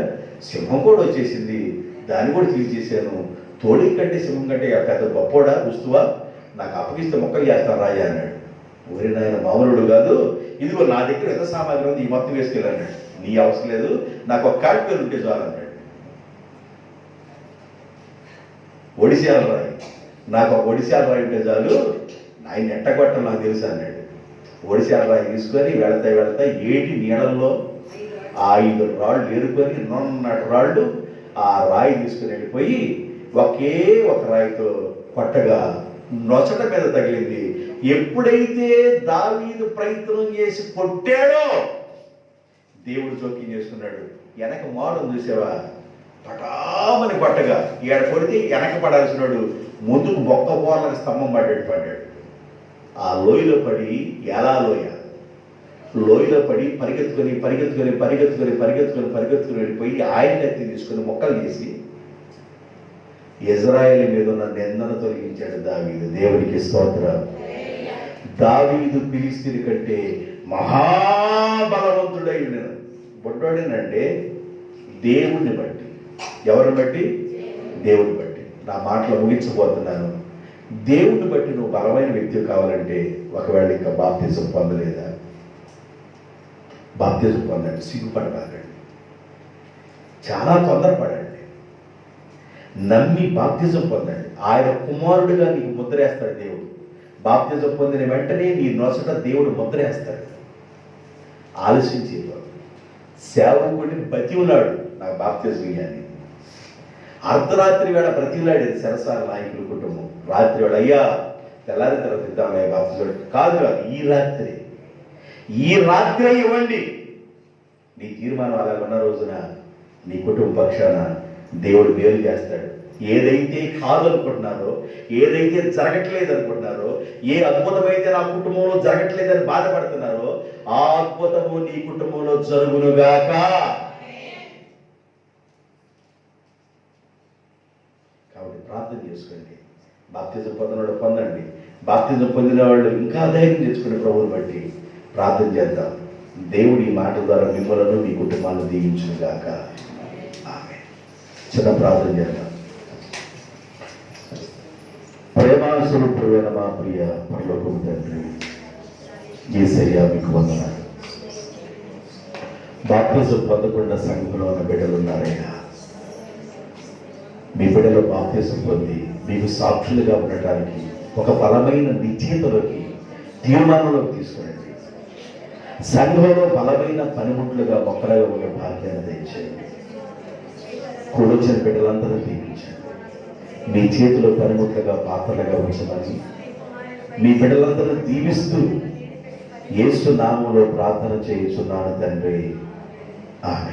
[SPEAKER 1] సింహం కూడా వచ్చేసింది, దాన్ని కూడా చీల్చేశాను. తోడి కంటే సింహం కంటే పెద్ద గొప్పోడా వస్తువా, నాకు అప్పగిస్తే మొక్కలు చేస్తాను రాజా అన్నాడు. ఊరి నాయన మామూలుడు కాదు, ఇదిగో నా దగ్గర ఎంత సామాగ్రి ఉంది, ఈ మొత్తం వేసుకెళ్ళాడు. నీ అవసరం లేదు, నాకు ఒక కాటి పేరు ఉంటే చాలు అన్నాడు. ఒడిశాల రాయి, నాకు ఒక ఒడిశాల రాయి ఉంటే చాలు, ఆయన ఎట్టగొట్టం నాకు తెలుసు అన్నాడు. ఒడిశాల రాయి తీసుకొని వెళతా ఏటి నీళ్ళల్లో 5 రాళ్ళు ఏరుకొని నున్నటి రాళ్ళు ఆ రాయి తీసుకుని వెళ్ళిపోయి ఒకే ఒక రాయితో కొట్టగా నొసట మీద తగిలింది. ఎప్పుడైతే దావీదు ప్రయత్నం చేసి కొట్టాడో దేవుడు జోక్యం చేసుకున్నాడు. వెనక మోడం చూసావా, పటామని కొట్టగా ఈడ కొడితే వెనక పడాల్సినాడు ముందుకు బొక్క పోవాలని స్తంభం పడ్డాడు. ఆ లోయలో పడి, ఎలా లోయలో పడి పరిగెత్తుకొని వెళ్ళిపోయి ఆయన కత్తి తీసుకుని మొక్కలు చేసి ఇజ్రాయేల్ మీద ఉన్న నిందను తొలగించాడు దావీదు. దేవుడికి స్తోత్రం. దావీదు ఫిలిష్తీయుల కంటే మహాబలవంతుడై బొడ్డోడినంటే దేవుడిని బట్టి. ఎవరిని బట్టి? దేవుడిని బట్టి. నా మాటలు ముగించబోతున్నాను. దేవుడిని బట్టి నువ్వు బలమైన వ్యక్తి కావాలంటే, ఒకవేళ ఇంకా బాప్తిజం పొందలేదా, బాప్తిజం పొందండి. సిగ్గుపడకండి, చాలా తొందరపడండి. నమ్మి బాప్తిజం పొందండి. ఆయన కుమారుడిగా నీకు ముద్రేస్తాడు దేవుడు. బాప్తిజం పొందిన వెంటనే నీ నొసట దేవుడు ముద్రేస్తాడు. ఆలోచించి సేవకుడిని బతి ఉన్నాడు, నాకు బాప్తిజం ఇయ్యాలి. అర్ధరాత్రి వేళ బ్రతిలాడేది శరసాల నాయకుల కుటుంబం. రాత్రి వేళ అయ్యా తెల్లారి తర్వాత ఇద్దామయ్యా బాప్తిజం కాదు, ఈ రాత్రి ఇవ్వండి. నీ తీర్మానం అలా ఉన్న రోజున నీ కుటుంబ పక్షాన దేవుడు మేలు చేస్తాడు. ఏదైతే కాదనుకుంటున్నారో, ఏదైతే జరగట్లేదు అనుకుంటున్నారో, ఏ అద్భుతమైతే నా కుటుంబంలో జరగట్లేదని బాధపడుతున్నారో, ఆ అద్భుతము నీ కుటుంబంలో జరుగునుగాక. కాబట్టి ప్రార్థన చేసుకోండి. బాప్తిజం పొందినవాడు పొందండి. బాప్తిజం పొందిన వాళ్ళు ఇంకా ధైర్యం తెచ్చుకునే ప్రభువుని బట్టి ప్రార్థన చేద్దాం. దేవుడి ఈ మాట ద్వారా మిమ్మలను మీ కుటుంబాన్ని దీవించునుగాక. ఆమేన్. చిన్న ప్రార్థన చేద్దాం. ప్రేమాస్వరూపుడైన మా ప్రియ పరలోకపు తండ్రి యేసయ్యా, మీకు వందనాలు. బాప్తిజం పొందకుండా సంఘంలో ఉన్న బిడ్డలు ఉన్నారయ్యా. మీ బిడ్డలు బాప్తిజం పొంది మీకు సాక్షులుగా ఉండటానికి ఒక బలమైన నిశ్చయితలోకి, తీర్మానంలోకి తీసుకురండి. సంఘంలో బలమైన పనిముట్లుగా మొక్కలుగా ఉండే భాగ్యాన్ని దయచేయండి. కూడొచ్చిన బిడ్డలందరూ దీవించండి. మీ చేతిలో పనిముట్లుగా పాత్రలుగా ఉంచమని మీ బిడ్డలందరూ దీవిస్తూ యేసు నామములో ప్రార్థన చేయుచున్నాను తండ్రి. ఆమేన్.